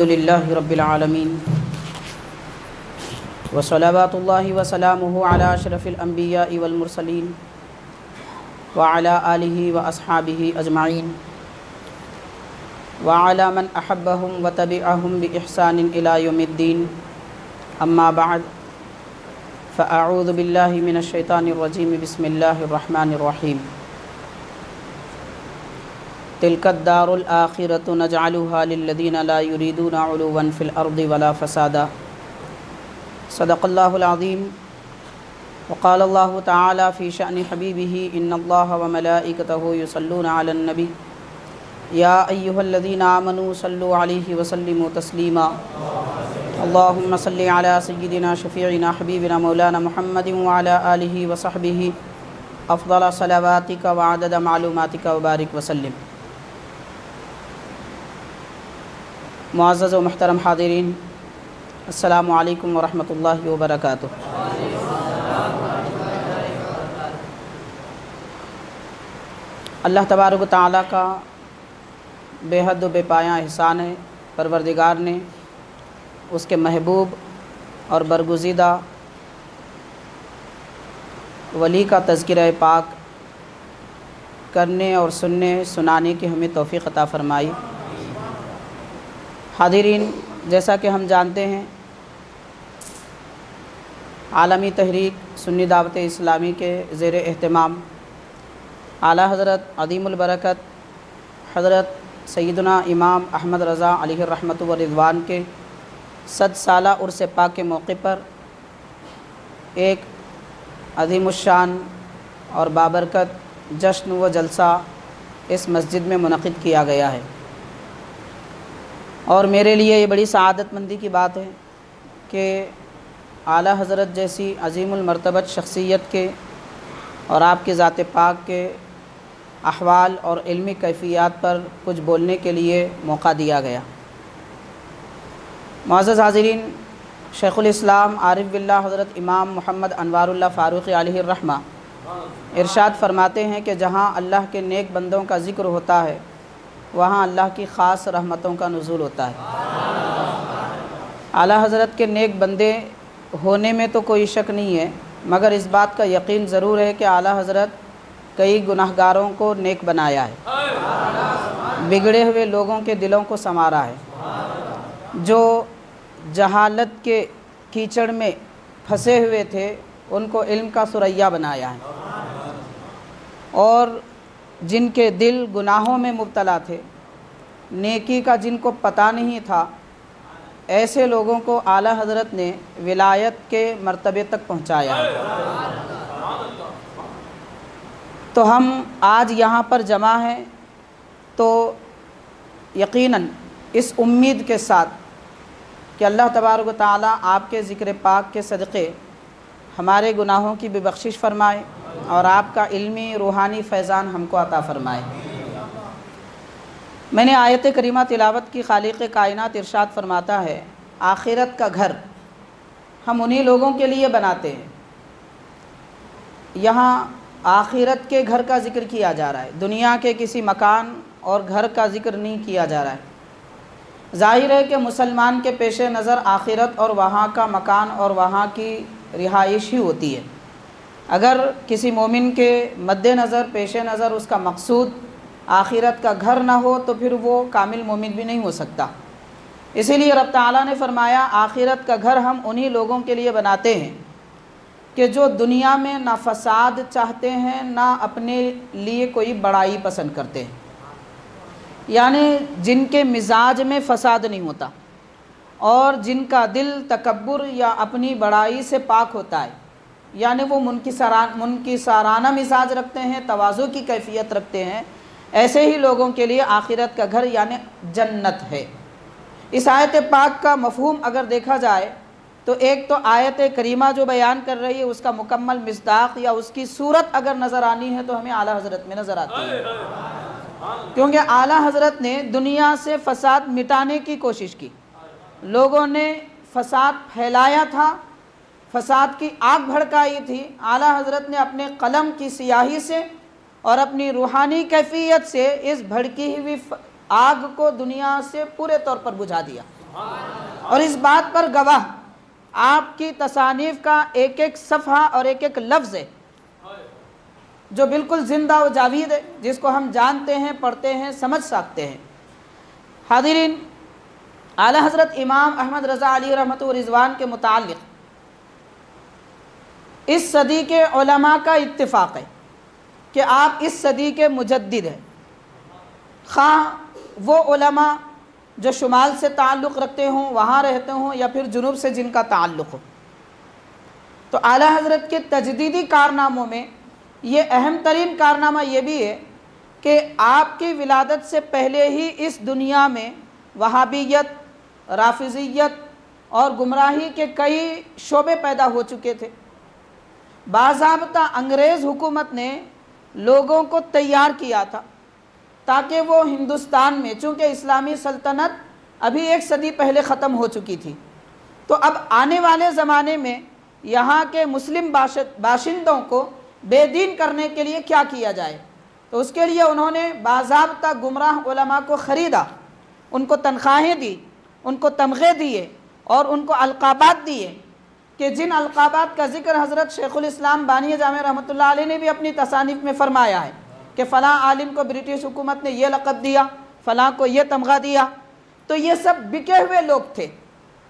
الحمد للہ رب العالمین وصلوات اللہ وسلامہ علی اشرف الانبیاء والمرسلین وعلی آلہ واصحابہ اجمعین وعلی من احبہم وتبعہم بإحسان الی یوم الدین اما بعد فاعوذ باللہ من الشیطان الرجیم بسم اللہ الرحمن الرحیم تلک الدار الآخرۃ نجعلها للذین لا یریدون علوا فی الارض ولا فسادا صدق اللہ العظیم وقال اللہ تعالی فی شأن حبیبہ ان اللہ وملائکتہ یصلون علی النبی یا ایہا الذین آمنوا صلوا علیہ وسلموا تسلیما اللہم صلی علی سیدنا شفیعنا حبیبنا مولانا محمد وعلی آلہ وصحبہ افضل صلواتک وعدد معلوماتک وبارک وسلم۔ معزز و محترم حاضرین، السلام علیکم ورحمۃ اللہ وبرکاتہ۔ اللہ تبارک و تعالیٰ کا بے حد و بے پایاں احسان ہے، پروردگار نے اس کے محبوب اور برگزیدہ ولی کا تذکرہ پاک کرنے اور سنانے کی ہمیں توفیق عطا فرمائی۔ حاضرین، جیسا کہ ہم جانتے ہیں، عالمی تحریک سنی دعوت اسلامی کے زیر اہتمام اعلیٰ حضرت عظیم البرکت حضرت سیدنا امام احمد رضا علیہ الرحمۃ والرضوان کے 100 سالہ عرس پاک کے موقع پر ایک عظیم الشان اور بابرکت جشن و جلسہ اس مسجد میں منعقد کیا گیا ہے، اور میرے لیے یہ بڑی سعادت مندی کی بات ہے کہ اعلیٰ حضرت جیسی عظیم المرتبت شخصیت کے اور آپ کے ذات پاک کے احوال اور علمی کیفیات پر کچھ بولنے کے لیے موقع دیا گیا۔ معزز حاضرین، شیخ الاسلام عارف باللہ حضرت امام محمد انوار اللہ فاروقی علیہ الرحمہ ارشاد فرماتے ہیں کہ جہاں اللہ کے نیک بندوں کا ذکر ہوتا ہے وہاں اللہ کی خاص رحمتوں کا نزول ہوتا ہے۔ اعلیٰ حضرت کے نیک بندے ہونے میں تو کوئی شک نہیں ہے، مگر اس بات کا یقین ضرور ہے کہ اعلیٰ حضرت کئی گناہگاروں کو نیک بنایا ہے، بگڑے ہوئے لوگوں کے دلوں کو سنوارا ہے، جو جہالت کے کیچڑ میں پھنسے ہوئے تھے ان کو علم کا ثریا بنایا ہے، اور جن کے دل گناہوں میں مبتلا تھے، نیکی کا جن کو پتہ نہیں تھا، ایسے لوگوں کو اعلیٰ حضرت نے ولایت کے مرتبے تک پہنچایا ہے۔ تو ہم آج یہاں پر جمع ہیں تو یقیناً اس امید کے ساتھ کہ اللہ تبارک و تعالیٰ آپ کے ذکر پاک کے صدقے ہمارے گناہوں کی بھی بخشش فرمائے اور آپ کا علمی روحانی فیضان ہم کو عطا فرمائے۔ میں نے آیت کریمہ تلاوت کی، خالق کائنات ارشاد فرماتا ہے، آخرت کا گھر ہم انہی لوگوں کے لیے بناتے ہیں۔ یہاں آخرت کے گھر کا ذکر کیا جا رہا ہے، دنیا کے کسی مکان اور گھر کا ذکر نہیں کیا جا رہا ہے۔ ظاہر ہے کہ مسلمان کے پیش نظر آخرت اور وہاں کا مکان اور وہاں کی رہائش ہی ہوتی ہے۔ اگر کسی مومن کے مد نظر پیش نظر اس کا مقصود آخرت کا گھر نہ ہو تو پھر وہ کامل مومن بھی نہیں ہو سکتا۔ اسی لیے رب تعالیٰ نے فرمایا آخرت کا گھر ہم انہی لوگوں کے لیے بناتے ہیں کہ جو دنیا میں نہ فساد چاہتے ہیں نہ اپنے لیے کوئی بڑائی پسند کرتے ہیں، یعنی جن کے مزاج میں فساد نہیں ہوتا اور جن کا دل تکبر یا اپنی بڑائی سے پاک ہوتا ہے، یعنی وہ منکسارانہ مزاج رکھتے ہیں، تواضع کی کیفیت رکھتے ہیں، ایسے ہی لوگوں کے لیے آخرت کا گھر یعنی جنت ہے۔ اس آیت پاک کا مفہوم اگر دیکھا جائے تو ایک تو آیت کریمہ جو بیان کر رہی ہے اس کا مکمل مصداق یا اس کی صورت اگر نظر آنی ہے تو ہمیں اعلیٰ حضرت میں نظر آتی ہے، کیونکہ اعلیٰ حضرت نے دنیا سے فساد مٹانے کی کوشش کی، لوگوں نے فساد پھیلایا تھا، فساد کی آگ بھڑکائی تھی، اعلیٰ حضرت نے اپنے قلم کی سیاہی سے اور اپنی روحانی کیفیت سے اس بھڑکی ہوئی آگ کو دنیا سے پورے طور پر بجھا دیا۔ اور اس بات پر گواہ آپ کی تصانیف کا ایک ایک صفحہ اور ایک ایک لفظ ہے جو بالکل زندہ و جاوید ہے، جس کو ہم جانتے ہیں، پڑھتے ہیں، سمجھ سکتے ہیں۔ حاضرین، اعلی حضرت امام احمد رضا علیہ رحمۃ و رضوان کے متعلق اس صدی کے علماء کا اتفاق ہے کہ آپ اس صدی کے مجدد ہیں، خواہ وہ علماء جو شمال سے تعلق رکھتے ہوں، وہاں رہتے ہوں، یا پھر جنوب سے جن کا تعلق ہو۔ تو اعلی حضرت کے تجدیدی کارناموں میں یہ اہم ترین کارنامہ یہ بھی ہے کہ آپ کی ولادت سے پہلے ہی اس دنیا میں وہابیت، رافضیت اور گمراہی کے کئی شعبے پیدا ہو چکے تھے۔ باضابطہ انگریز حکومت نے لوگوں کو تیار کیا تھا تاکہ وہ ہندوستان میں، چونکہ اسلامی سلطنت ابھی ایک صدی پہلے ختم ہو چکی تھی، تو اب آنے والے زمانے میں یہاں کے مسلم باشندوں کو بے دین کرنے کے لیے کیا کیا جائے، تو اس کے لیے انہوں نے باضابطہ گمراہ علماء کو خریدا، ان کو تنخواہیں دی، ان کو تمغے دیے اور ان کو القابات دیے کہ جن القابات کا ذکر حضرت شیخ الاسلام بانی جامع رحمۃ اللہ علیہ نے بھی اپنی تصانیف میں فرمایا ہے کہ فلاں عالم کو برٹش حکومت نے یہ لقب دیا، فلاں کو یہ تمغہ دیا۔ تو یہ سب بکے ہوئے لوگ تھے،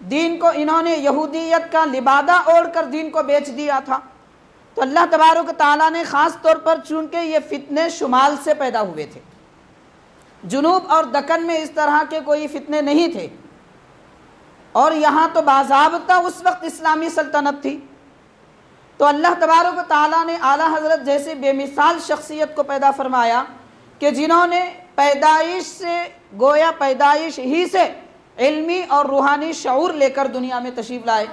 دین کو انہوں نے یہودیت کا لبادہ اوڑھ کر دین کو بیچ دیا تھا۔ تو اللہ تبارک و تعالیٰ نے خاص طور پر، چونکہ یہ فتنے شمال سے پیدا ہوئے تھے، جنوب اور دکن میں اس طرح کے کوئی فتنے نہیں تھے، اور یہاں تو باضابطہ اس وقت اسلامی سلطنت تھی، تو اللہ تبارک و تعالیٰ نے اعلیٰ حضرت جیسی بے مثال شخصیت کو پیدا فرمایا کہ جنہوں نے پیدائش سے، گویا پیدائش ہی سے علمی اور روحانی شعور لے کر دنیا میں تشریف لائے۔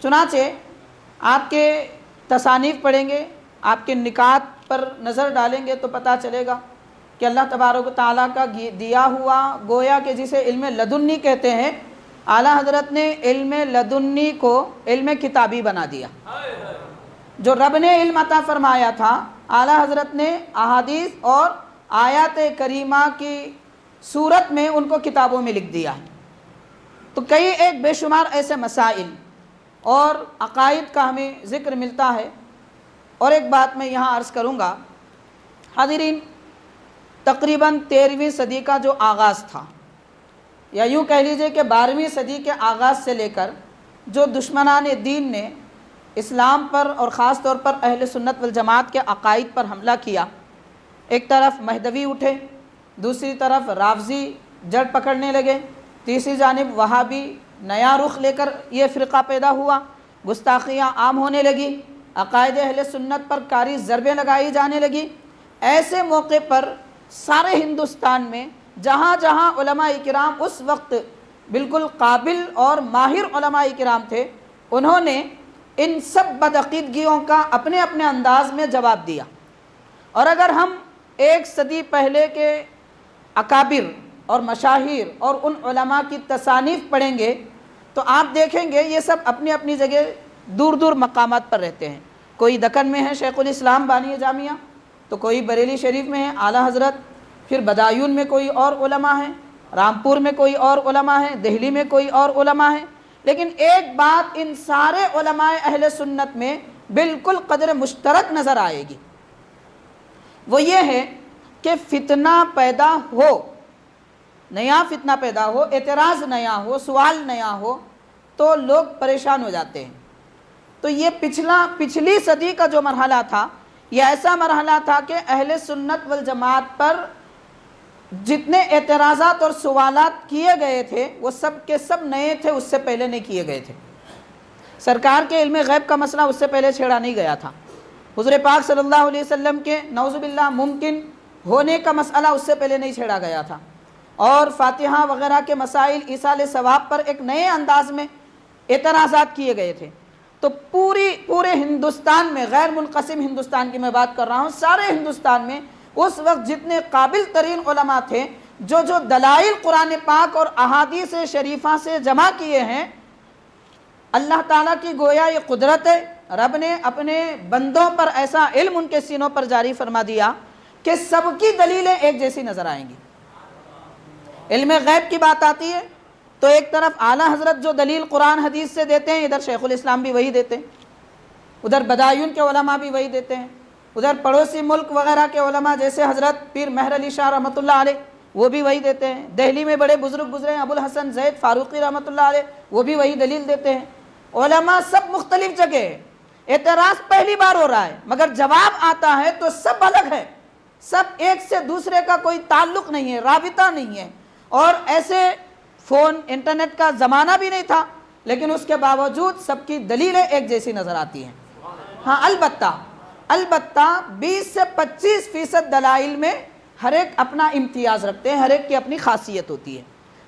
چنانچہ آپ کے تصانیف پڑھیں گے، آپ کے نکات پر نظر ڈالیں گے تو پتہ چلے گا کہ اللہ تبارک و تعالیٰ کا دیا ہوا، گویا کہ جسے علم لدنی کہتے ہیں، اعلیٰ حضرت نے علم لدنی کو علم کتابی بنا دیا۔ جو رب نے علم عطا فرمایا تھا، اعلیٰ حضرت نے احادیث اور آیات کریمہ کی صورت میں ان کو کتابوں میں لکھ دیا۔ تو کئی ایک بے شمار ایسے مسائل اور عقائد کا ہمیں ذکر ملتا ہے۔ اور ایک بات میں یہاں عرض کروں گا، حاضرین، تقریباً 13ویں صدی کا جو آغاز تھا، یا یوں کہہ لیجئے کہ 12ویں صدی کے آغاز سے لے کر جو دشمنان دین نے اسلام پر اور خاص طور پر اہل سنت والجماعت کے عقائد پر حملہ کیا، ایک طرف مہدوی اٹھے، دوسری طرف رافضی جڑ پکڑنے لگے، تیسری جانب وہابی نیا رخ لے کر یہ فرقہ پیدا ہوا، گستاخیاں عام ہونے لگی، عقائد اہل سنت پر کاری ضربیں لگائی جانے لگی۔ ایسے موقع پر سارے ہندوستان میں جہاں جہاں علماء کرام اس وقت بالکل قابل اور ماہر علماء کرام تھے، انہوں نے ان سب بدعقیدگیوں کا اپنے اپنے انداز میں جواب دیا۔ اور اگر ہم ایک صدی پہلے کے اکابر اور مشاہیر اور ان علماء کی تصانیف پڑھیں گے تو آپ دیکھیں گے یہ سب اپنی اپنی جگہ دور دور مقامات پر رہتے ہیں۔ کوئی دکن میں ہے شیخ الاسلام بانی جامعہ، تو کوئی بریلی شریف میں ہے اعلیٰ حضرت، پھر بدایون میں کوئی اور علماء ہیں، رامپور میں کوئی اور علماء ہیں، دہلی میں کوئی اور علماء ہیں، لیکن ایک بات ان سارے علماء اہل سنت میں بالکل قدر مشترک نظر آئے گی، وہ یہ ہے کہ فتنہ پیدا ہو، نیا فتنہ پیدا ہو، اعتراض نیا ہو، سوال نیا ہو تو لوگ پریشان ہو جاتے ہیں۔ تو یہ پچھلی صدی کا جو مرحلہ تھا، یہ ایسا مرحلہ تھا کہ اہل سنت والجماعت پر جتنے اعتراضات اور سوالات کیے گئے تھے وہ سب کے سب نئے تھے، اس سے پہلے نہیں کیے گئے تھے۔ سرکار کے علم غیب کا مسئلہ اس سے پہلے چھیڑا نہیں گیا تھا، حضور پاک صلی اللہ علیہ وسلم کے نعوذ باللہ ممکن ہونے کا مسئلہ اس سے پہلے نہیں چھیڑا گیا تھا، اور فاتحہ وغیرہ کے مسائل ایصال ثواب پر ایک نئے انداز میں اعتراضات کیے گئے تھے۔ تو پورے ہندوستان میں، غیر منقسم ہندوستان کی میں بات کر رہا ہوں، سارے ہندوستان میں اس وقت جتنے قابل ترین علماء تھے، جو دلائل قرآن پاک اور احادیث شریفہ سے جمع کیے ہیں، اللہ تعالیٰ کی گویا یہ قدرت ہے، رب نے اپنے بندوں پر ایسا علم ان کے سینوں پر جاری فرما دیا کہ سب کی دلیلیں ایک جیسی نظر آئیں گی۔ علم غیب کی بات آتی ہے تو ایک طرف اعلیٰ حضرت جو دلیل قرآن حدیث سے دیتے ہیں، ادھر شیخ الاسلام بھی وہی دیتے ہیں، ادھر بدایون کے علماء بھی وہی دیتے ہیں، ادھر پڑوسی ملک وغیرہ کے علماء جیسے حضرت پیر مہر علی شاہ رحمۃ اللہ علیہ وہ بھی وہی دیتے ہیں، دہلی میں بڑے بزرگ گزرے ہیں ابو الحسن زید فاروقی رحمۃ اللہ علیہ وہ بھی وہی دلیل دیتے ہیں۔ علماء سب مختلف جگہ ہیں، اعتراض پہلی بار ہو رہا ہے مگر جواب آتا ہے تو سب الگ ہے، سب ایک سے دوسرے کا کوئی تعلق نہیں ہے، رابطہ نہیں ہے، اور ایسے فون انٹرنیٹ کا زمانہ بھی نہیں تھا، لیکن اس کے باوجود سب کی دلیلیں ایک جیسی نظر آتی ہیں۔ ہاں البتہ 20 سے 25% دلائل میں ہر ایک اپنا امتیاز رکھتے ہیں، ہر ایک کی اپنی خاصیت ہوتی ہے،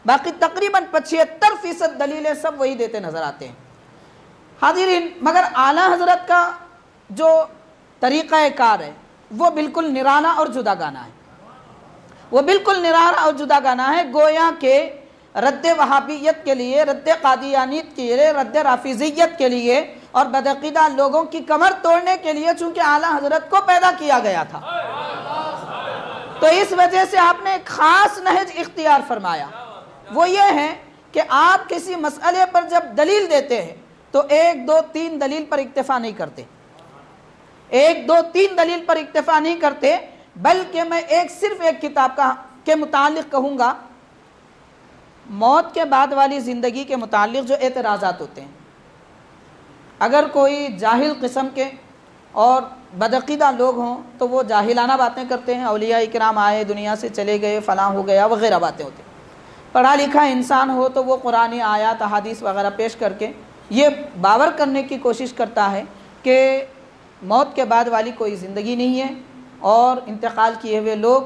باقی تقریباً 75% دلیلیں سب وہی دیتے نظر آتے ہیں۔ حاضرین، مگر اعلیٰ حضرت کا جو طریقہ کار ہے وہ بالکل نرالا اور جدا گانا ہے، وہ بالکل نرالا اور جدا گانا ہے، گویا کہ رد وہابیت کے لیے، رد قادیانیت کے لیے، رد رافضیت کے لیے اور بدعقیدہ لوگوں کی کمر توڑنے کے لیے، چونکہ اعلیٰ حضرت کو پیدا کیا گیا تھا تو اس وجہ سے آپ نے ایک خاص نہج اختیار فرمایا، وہ یہ ہے کہ آپ کسی مسئلے پر جب دلیل دیتے ہیں تو 1 2 3 دلیل پر اکتفا نہیں کرتے، 1 2 3 دلیل پر اکتفا نہیں کرتے، بلکہ میں صرف ایک کتاب کے متعلق کہوں گا، موت کے بعد والی زندگی کے متعلق جو اعتراضات ہوتے ہیں، اگر کوئی جاہل قسم کے اور بدعقیدہ لوگ ہوں تو وہ جاہلانہ باتیں کرتے ہیں، اولیاء کرام آئے دنیا سے چلے گئے فلاں ہو گیا وغیرہ باتیں ہوتی ہیں، پڑھا لکھا انسان ہو تو وہ قرآن آیات احادیث وغیرہ پیش کر کے یہ باور کرنے کی کوشش کرتا ہے کہ موت کے بعد والی کوئی زندگی نہیں ہے اور انتقال کیے ہوئے لوگ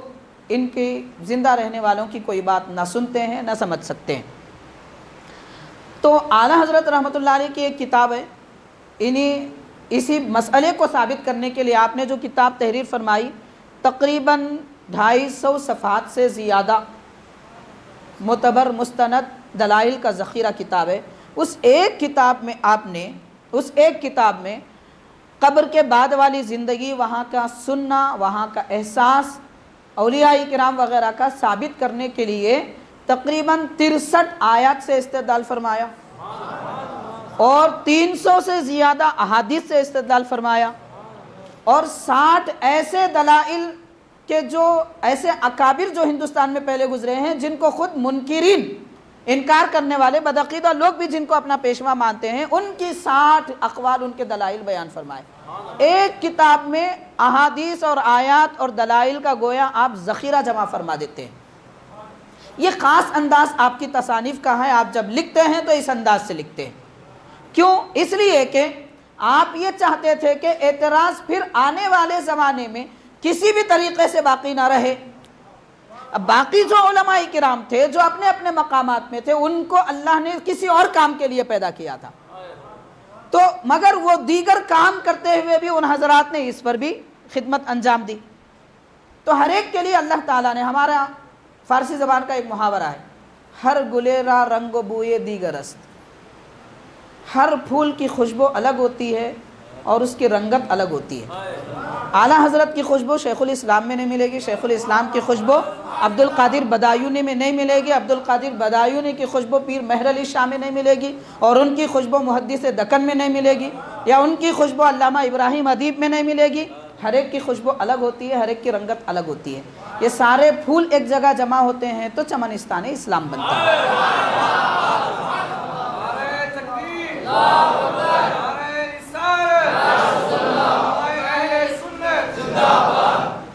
ان کی زندہ رہنے والوں کی کوئی بات نہ سنتے ہیں نہ سمجھ سکتے ہیں۔ تو اعلیٰ حضرت رحمۃ اللہ علیہ کی ایک کتاب ہے، اسی مسئلے کو ثابت کرنے کے لیے آپ نے جو کتاب تحریر فرمائی، تقریباً 250 صفحات سے زیادہ معتبر مستند دلائل کا ذخیرہ کتاب ہے۔ اس ایک کتاب میں قبر کے بعد والی زندگی، وہاں کا سننا، وہاں کا احساس، اولیاء کرام وغیرہ کا ثابت کرنے کے لیے تقریباً 63 آیات سے استدلال فرمایا اور 300 سے زیادہ احادیث سے استدلال فرمایا، اور 60 ایسے دلائل کہ جو ایسے اکابر جو ہندوستان میں پہلے گزرے ہیں جن کو خود منکرین، انکار کرنے والے بدعقیدہ لوگ بھی جن کو اپنا پیشوا مانتے ہیں، ان کی 60 اقوال، ان کے دلائل بیان فرمائے۔ ایک کتاب میں احادیث اور آیات اور دلائل کا گویا آپ ذخیرہ جمع فرما دیتے ہیں۔ یہ خاص انداز آپ کی تصانیف کا ہے، آپ جب لکھتے ہیں تو اس انداز سے لکھتے ہیں۔ کیوں؟ اس لیے کہ آپ یہ چاہتے تھے کہ اعتراض پھر آنے والے زمانے میں کسی بھی طریقے سے باقی نہ رہے۔ اب باقی جو علماء کرام تھے جو اپنے اپنے مقامات میں تھے، ان کو اللہ نے کسی اور کام کے لیے پیدا کیا تھا، تو مگر وہ دیگر کام کرتے ہوئے بھی ان حضرات نے اس پر بھی خدمت انجام دی۔ تو ہر ایک کے لیے اللہ تعالیٰ نے، ہمارا فارسی زبان کا ایک محاورہ ہے، ہر گلے را رنگ و بوئے دیگر است، ہر پھول کی خوشبو الگ ہوتی ہے اور اس کی رنگت الگ ہوتی ہے۔ اعلیٰ حضرت کی خوشبو شیخ الاسلام میں نہیں ملے گی، شیخ الاسلام کی خوشبو عبد القادر بدایونی میں نہیں ملے گی، عبد القادر بدایونی کی خوشبو پیر مہر علی شاہ میں نہیں ملے گی، اور ان کی خوشبو محدث دکن میں نہیں ملے گی، یا ان کی خوشبو علامہ ابراہیم ادیب میں نہیں ملے گی۔ ہر ایک کی خوشبو الگ ہوتی ہے، ہر ایک کی رنگت الگ ہوتی ہے۔ یہ سارے پھول ایک جگہ جمع ہوتے ہیں تو چمنستان اسلام بنتا ہے۔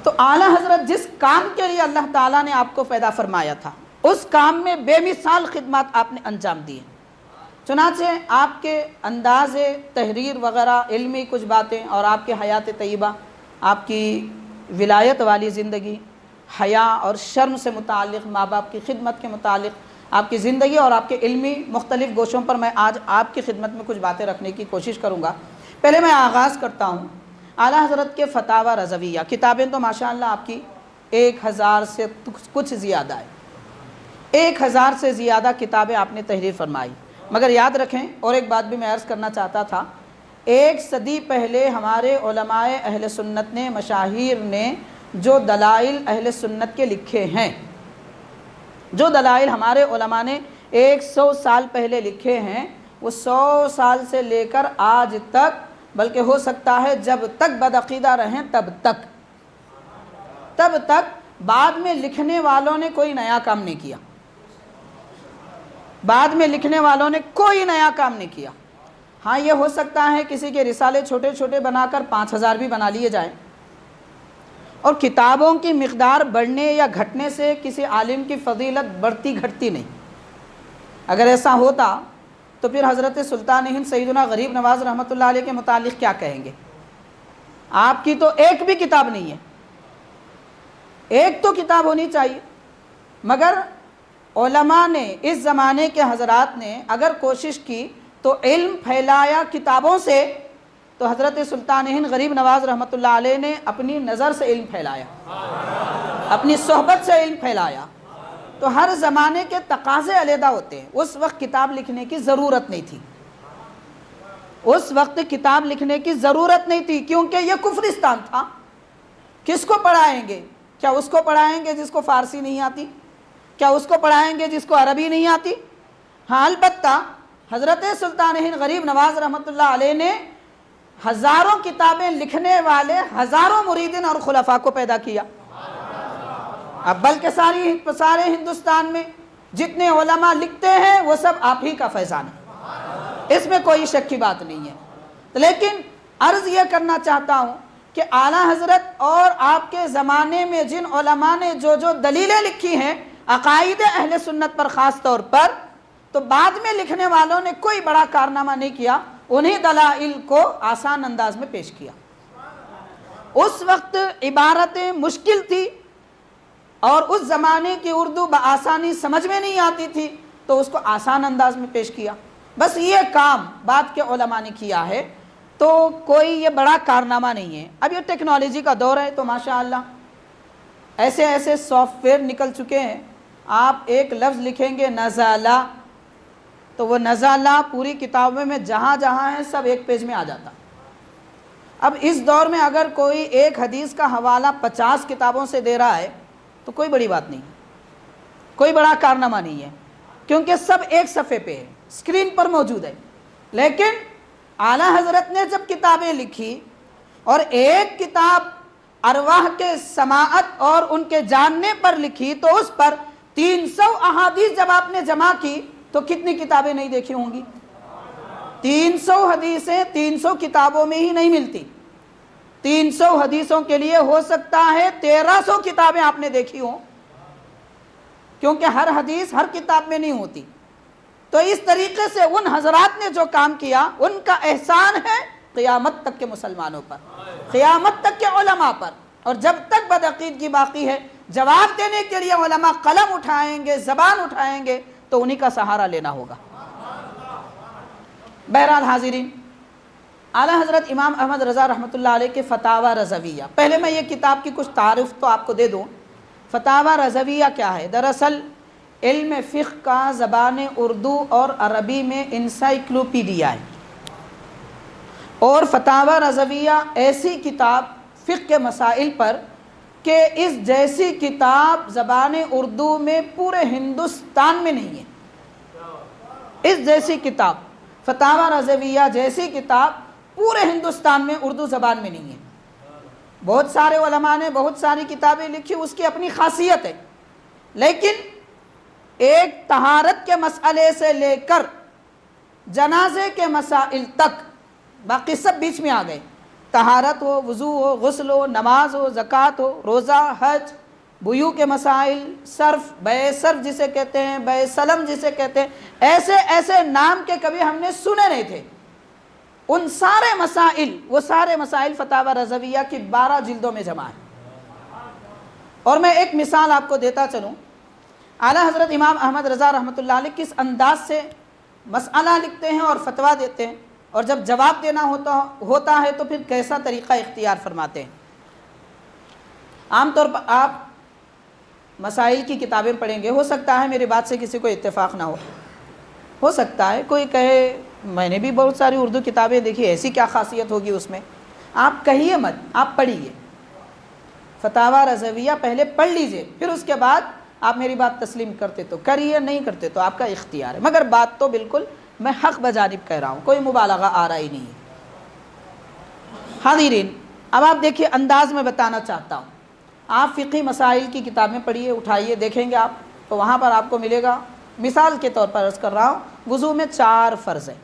تو اعلیٰ حضرت جس کام کے لیے اللہ تعالیٰ نے آپ کو پیدا فرمایا تھا، اس کام میں بے مثال خدمات آپ نے انجام دی ہیں۔ چنانچہ آپ کے انداز تحریر وغیرہ، علمی کچھ باتیں، اور آپ کے حیات طیبہ، آپ کی ولایت والی زندگی، حیا اور شرم سے متعلق، ماں باپ کی خدمت کے متعلق آپ کی زندگی اور آپ کے علمی مختلف گوشوں پر میں آج آپ کی خدمت میں کچھ باتیں رکھنے کی کوشش کروں گا۔ پہلے میں آغاز کرتا ہوں اعلیٰ حضرت کے فتاوی رضویہ۔ کتابیں تو ماشاءاللہ آپ کی 1000 سے کچھ زیادہ ہے، 1000 سے زیادہ کتابیں آپ نے تحریر فرمائی۔ مگر یاد رکھیں، اور ایک بات بھی میں عرض کرنا چاہتا تھا، 1 صدی پہلے ہمارے علماء اہل سنت نے، مشاہیر نے جو دلائل اہل سنت کے لکھے ہیں، جو دلائل ہمارے علماء نے 100 سال پہلے لکھے ہیں وہ 100 سال سے لے کر آج تک، بلکہ ہو سکتا ہے جب تک بدعقیدہ رہیں تب تک بعد میں لکھنے والوں نے کوئی نیا کام نہیں کیا، بعد میں لکھنے والوں نے کوئی نیا کام نہیں کیا۔ ہاں یہ ہو سکتا ہے کسی کے رسالے چھوٹے چھوٹے بنا کر 5000 بھی بنا لیے جائیں، اور کتابوں کی مقدار بڑھنے یا گھٹنے سے کسی عالم کی فضیلت بڑھتی گھٹتی نہیں۔ اگر ایسا ہوتا تو پھر حضرت سلطان ہند سیدنا غریب نواز رحمۃ اللہ علیہ کے متعلق کیا کہیں گے؟ آپ کی تو ایک بھی کتاب نہیں ہے، ایک تو کتاب ہونی چاہیے، مگر علماء نے اس زمانے کے حضرات نے اگر کوشش کی تو علم پھیلایا کتابوں سے، تو حضرت سلطان ہند غریب نواز رحمۃ اللہ علیہ نے اپنی نظر سے علم پھیلایا، اپنی صحبت سے علم پھیلایا۔ تو ہر زمانے کے تقاضے علیحدہ ہوتے ہیں۔ اس وقت کتاب لکھنے کی ضرورت نہیں تھی، اس وقت کتاب لکھنے کی ضرورت نہیں تھی، کیونکہ یہ کفرستان تھا۔ کس کو پڑھائیں گے؟ کیا اس کو پڑھائیں گے جس کو فارسی نہیں آتی؟ کیا اس کو پڑھائیں گے جس کو عربی نہیں آتی؟ ہاں البتہ حضرت سلطان ہند غریب نواز رحمۃ اللہ علیہ نے ہزاروں کتابیں لکھنے والے ہزاروں مریدین اور خلفاء کو پیدا کیا۔ اب بلکہ سارے ہندوستان میں جتنے علماء لکھتے ہیں وہ سب آپ ہی کا فیضان ہے، اس میں کوئی شک کی بات نہیں ہے۔ لیکن عرض یہ کرنا چاہتا ہوں کہ اعلیٰ حضرت اور آپ کے زمانے میں جن علماء نے جو دلیلیں لکھی ہیں عقائد اہل سنت پر خاص طور پر، تو بعد میں لکھنے والوں نے کوئی بڑا کارنامہ نہیں کیا، انہیں دلائل کو آسان انداز میں پیش کیا۔ اس وقت عبارتیں مشکل تھی اور اس زمانے کی اردو بآسانی سمجھ میں نہیں آتی تھی، تو اس کو آسان انداز میں پیش کیا۔ بس یہ کام بعد کے علماء نے کیا ہے، تو کوئی یہ بڑا کارنامہ نہیں ہے۔ اب یہ ٹیکنالوجی کا دور ہے تو ماشاءاللہ ایسے سافٹ ویئر نکل چکے ہیں، آپ ایک لفظ لکھیں گے نزالہ، تو وہ نزالہ پوری کتابوں میں جہاں جہاں ہے سب ایک پیج میں آ جاتا۔ اب اس دور میں اگر کوئی ایک حدیث کا حوالہ 50 کتابوں سے دے رہا ہے تو کوئی بڑی بات نہیں، کوئی بڑا کارنامہ نہیں ہے، کیونکہ سب ایک صفحے پہ ہے، اسکرین پر موجود ہے۔ لیکن اعلیٰ حضرت نے جب کتابیں لکھی اور ایک کتاب ارواح کے سماعت اور ان کے جاننے پر لکھی، تو اس پر 300 احادیث جب آپ نے جمع کی تو کتنی کتابیں نہیں دیکھی ہوں گی؟ 300 حدیثیں 300 کتابوں میں ہی نہیں ملتی، 300 حدیثوں کے لیے ہو سکتا ہے 1300 کتابیں آپ نے دیکھی ہوں، کیونکہ ہر حدیث ہر کتاب میں نہیں ہوتی۔ تو اس طریقے سے ان حضرات نے جو کام کیا ان کا احسان ہے قیامت تک کے مسلمانوں پر، قیامت تک کے علماء پر، اور جب تک بدعقیدگی باقی ہے جواب دینے کے لیے علماء قلم اٹھائیں گے، زبان اٹھائیں گے، تو انہی کا سہارا لینا ہوگا۔ بہرحال حاضرین، اعلیٰ حضرت امام احمد رضا رحمۃ اللہ علیہ کے فتاوی رضویہ، پہلے میں یہ کتاب کی کچھ تعارف تو آپ کو دے دوں۔ فتاوی رضویہ کیا ہے؟ دراصل علم فقہ کا زبان اردو اور عربی میں انسائکلوپیڈیا ہے، اور فتاوی رضویہ ایسی کتاب فقہ کے مسائل پر کہ اس جیسی کتاب زبان اردو میں پورے ہندوستان میں نہیں ہے۔ اس جیسی کتاب فتاوی رضویہ جیسی کتاب پورے ہندوستان میں اردو زبان میں نہیں ہے۔ بہت سارے علماء نے بہت ساری کتابیں لکھی، اس کی اپنی خاصیت ہے، لیکن ایک طہارت کے مسئلے سے لے کر جنازے کے مسائل تک باقی سب بیچ میں آ گئے۔ طہارت ہو، وضو ہو، غسل ہو، نماز ہو، زکوٰۃ ہو، روزہ، حج، بیوع کے مسائل، صرف، بیع صرف جسے کہتے ہیں، بیع سلم جسے کہتے ہیں، ایسے نام کے کبھی ہم نے سنے نہیں تھے۔ ان سارے مسائل، وہ سارے مسائل فتاوی رضویہ کی 12 جلدوں میں جمع ہیں۔ اور میں ایک مثال آپ کو دیتا چلوں، اعلیٰ حضرت امام احمد رضا رحمۃ اللہ علیہ کس انداز سے مسئلہ لکھتے ہیں اور فتویٰ دیتے ہیں، اور جب جواب دینا ہوتا ہے تو پھر کیسا طریقہ اختیار فرماتے ہیں۔ عام طور پر آپ مسائل کی کتابیں پڑھیں گے، ہو سکتا ہے میری بات سے کسی کو اتفاق نہ ہو سکتا ہے کوئی کہے میں نے بھی بہت ساری اردو کتابیں دیکھی، ایسی کیا خاصیت ہوگی اس میں؟ آپ کہیے مت، آپ پڑھیے فتاوی رضویہ، پہلے پڑھ لیجئے، پھر اس کے بعد آپ میری بات تسلیم کرتے تو کریے، نہیں کرتے تو آپ کا اختیار ہے، مگر بات تو بالکل میں حق بجانب کہہ رہا ہوں، کوئی مبالغہ آ رہا ہی نہیں ہے۔ حاضرین، اب آپ دیکھیے انداز میں بتانا چاہتا ہوں، آپ فقہی مسائل کی کتابیں پڑھیے، اٹھائیے، دیکھیں گے آپ تو وہاں پر آپ کو ملے گا، مثال کے طور پر عرض کر رہا ہوں، وضو میں 4 فرض ہیں،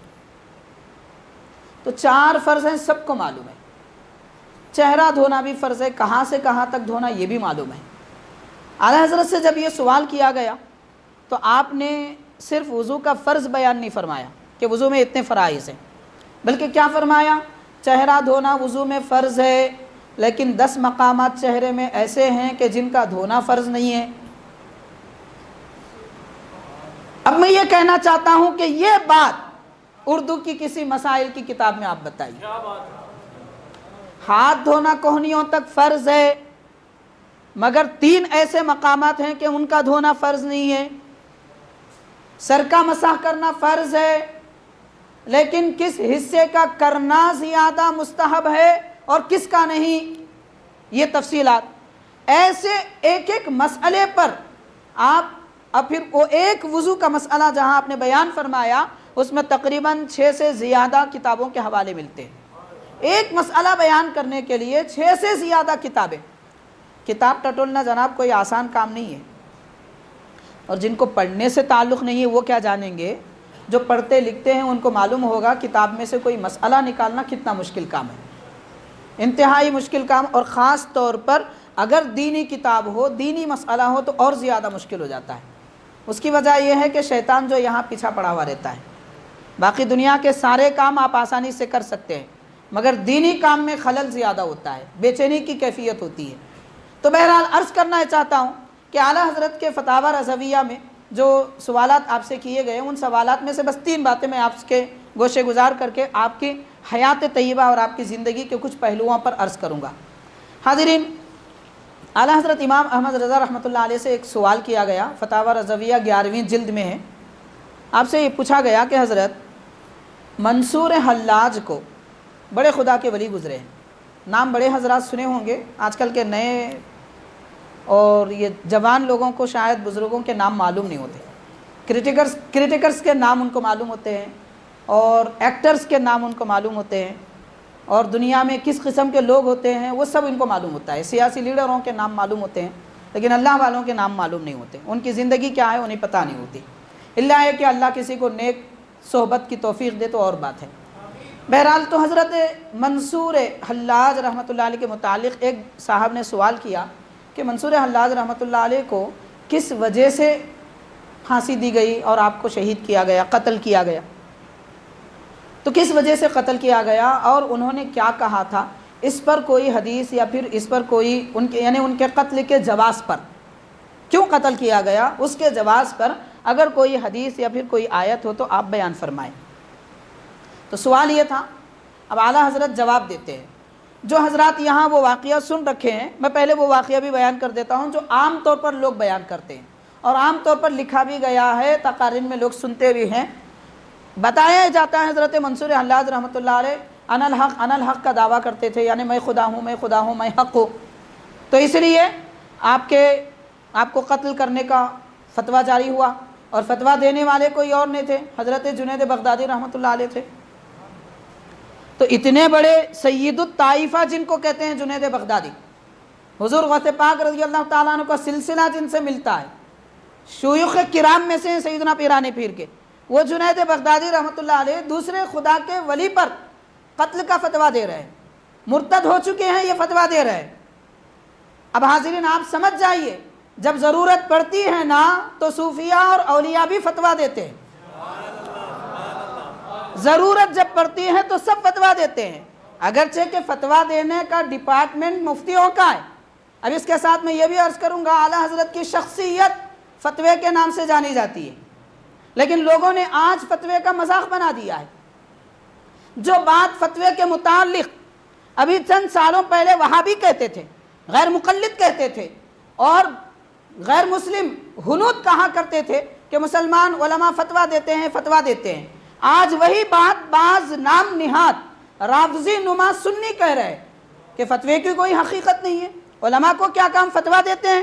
تو 4 فرض ہیں، سب کو معلوم ہے۔ چہرہ دھونا بھی فرض ہے، کہاں سے کہاں تک دھونا یہ بھی معلوم ہے۔ اعلیٰ حضرت سے جب یہ سوال کیا گیا تو آپ نے صرف وضو کا فرض بیان نہیں فرمایا کہ وضو میں اتنے فرائض ہیں، بلکہ کیا فرمایا؟ چہرہ دھونا وضو میں فرض ہے، لیکن 10 مقامات چہرے میں ایسے ہیں کہ جن کا دھونا فرض نہیں ہے۔ اب میں یہ کہنا چاہتا ہوں کہ یہ بات اردو کی کسی مسائل کی کتاب میں آپ بتائیے۔ ہاتھ دھونا کوہنیوں تک فرض ہے، مگر 3 ایسے مقامات ہیں کہ ان کا دھونا فرض نہیں ہے۔ سر کا مسح کرنا فرض ہے، لیکن کس حصے کا کرنا زیادہ مستحب ہے اور کس کا نہیں، یہ تفصیلات ایسے ایک ایک مسئلے پر آپ، اب پھر وہ ایک وضو کا مسئلہ جہاں آپ نے بیان فرمایا اس میں تقریباً 6 سے زیادہ کتابوں کے حوالے ملتے ہیں۔ ایک مسئلہ بیان کرنے کے لیے 6 سے زیادہ کتابیں۔ کتاب ٹٹولنا جناب کوئی آسان کام نہیں ہے، اور جن کو پڑھنے سے تعلق نہیں ہے وہ کیا جانیں گے، جو پڑھتے لکھتے ہیں ان کو معلوم ہوگا کتاب میں سے کوئی مسئلہ نکالنا کتنا مشکل کام ہے، انتہائی مشکل کام، اور خاص طور پر اگر دینی کتاب ہو، دینی مسئلہ ہو تو اور زیادہ مشکل ہو جاتا ہے۔ اس کی وجہ یہ ہے کہ شیطان جو یہاں پیچھا پڑا ہوا رہتا ہے، باقی دنیا کے سارے کام آپ آسانی سے کر سکتے ہیں، مگر دینی کام میں خلل زیادہ ہوتا ہے، بے چینی کی کیفیت ہوتی ہے۔ تو بہرحال عرض کرنا چاہتا ہوں کہ اعلیٰ حضرت کے فتاوی رضویہ میں جو سوالات آپ سے کیے گئے ان سوالات میں سے بس 3 باتیں میں آپ کے گوشے گزار کر کے آپ کی حیات طیبہ اور آپ کی زندگی کے کچھ پہلوؤں پر عرض کروں گا۔ حاضرین، اعلیٰ حضرت امام احمد رضا رحمۃ اللہ علیہ سے ایک سوال کیا گیا، فتاوی رضویہ 11ویں جلد میں ہے۔ آپ سے یہ پوچھا گیا کہ حضرت منصور حلاج کو بڑے خدا کے ولی گزرے ہیں، نام بڑے حضرات سنے ہوں گے، آج کل کے نئے اور یہ جوان لوگوں کو شاید بزرگوں کے نام معلوم نہیں ہوتے، کرٹیکرز کے نام ان کو معلوم ہوتے ہیں، اور ایکٹرز کے نام ان کو معلوم ہوتے ہیں، اور دنیا میں کس قسم کے لوگ ہوتے ہیں وہ سب ان کو معلوم ہوتا ہے، سیاسی لیڈروں کے نام معلوم ہوتے ہیں، لیکن اللہ والوں کے نام معلوم نہیں ہوتے، ان کی زندگی کیا ہے انہیں پتہ نہیں ہوتی، اللہ ہے کہ اللہ کسی کو نیک صحبت کی توفیق دے تو اور بات ہے۔ بہرحال تو حضرت منصور حلاج رحمۃ اللہ علیہ کے متعلق ایک صاحب نے سوال کیا کہ منصور حلاج رحمۃ اللہ علیہ کو کس وجہ سے پھانسی دی گئی اور آپ کو شہید کیا گیا، قتل کیا گیا، تو کس وجہ سے قتل کیا گیا اور انہوں نے کیا کہا تھا، اس پر کوئی حدیث یا پھر اس پر کوئی ان کے قتل کے جواز پر کیوں قتل کیا گیا، اس کے جواز پر اگر کوئی حدیث یا پھر کوئی آیت ہو تو آپ بیان فرمائیں۔ تو سوال یہ تھا، اب اعلیٰ حضرت جواب دیتے ہیں۔ جو حضرات یہاں وہ واقعہ سن رکھے ہیں، میں پہلے وہ واقعہ بھی بیان کر دیتا ہوں جو عام طور پر لوگ بیان کرتے ہیں اور عام طور پر لکھا بھی گیا ہے، تقاریر میں لوگ سنتے بھی ہیں۔ بتایا جاتا ہے حضرت منصور حلاج رحمۃ اللہ علیہ انا الحق کا دعویٰ کرتے تھے، یعنی میں خدا ہوں، میں خدا ہوں، میں حق ہوں، تو اس لیے آپ کو قتل کرنے کا فتویٰ جاری ہوا، اور فتویٰ دینے والے کوئی اور نہیں تھے، حضرت جنید بغدادی رحمۃ اللہ علیہ تھے۔ تو اتنے بڑے سید الطائفہ جن کو کہتے ہیں جنید بغدادی، حضور غوث پاک رضی اللہ تعالیٰ عنہ کا سلسلہ جن سے ملتا ہے، شیوخ کرام میں سے سیدنا پیران پیر کے، وہ جنید بغدادی رحمۃ اللہ علیہ دوسرے خدا کے ولی پر قتل کا فتویٰ دے رہے ہیں، مرتد ہو چکے ہیں، یہ فتویٰ دے رہے ہیں۔ اب حاضرین آپ سمجھ جائیے، جب ضرورت پڑتی ہے نا تو صوفیاء اور اولیاء بھی فتویٰ دیتے ہیں، ضرورت جب پڑتی ہے تو سب فتویٰ دیتے ہیں، اگرچہ کہ فتویٰ دینے کا ڈپارٹمنٹ مفتیوں کا ہے۔ اب اس کے ساتھ میں یہ بھی عرض کروں گا، اعلیٰ حضرت کی شخصیت فتوے کے نام سے جانی جاتی ہے، لیکن لوگوں نے آج فتوے کا مذاق بنا دیا ہے۔ جو بات فتوے کے متعلق ابھی چند سالوں پہلے وہابی کہتے تھے، غیر مقلد کہتے تھے، اور غیر مسلم ہنود کہا کرتے تھے کہ مسلمان علماء فتویٰ دیتے ہیں، فتویٰ دیتے ہیں، آج وہی بات بعض نام نہاد رافضی نما سنی کہہ رہے کہ فتوے کی کوئی حقیقت نہیں ہے، علماء کو کیا کام، فتویٰ دیتے ہیں،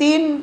3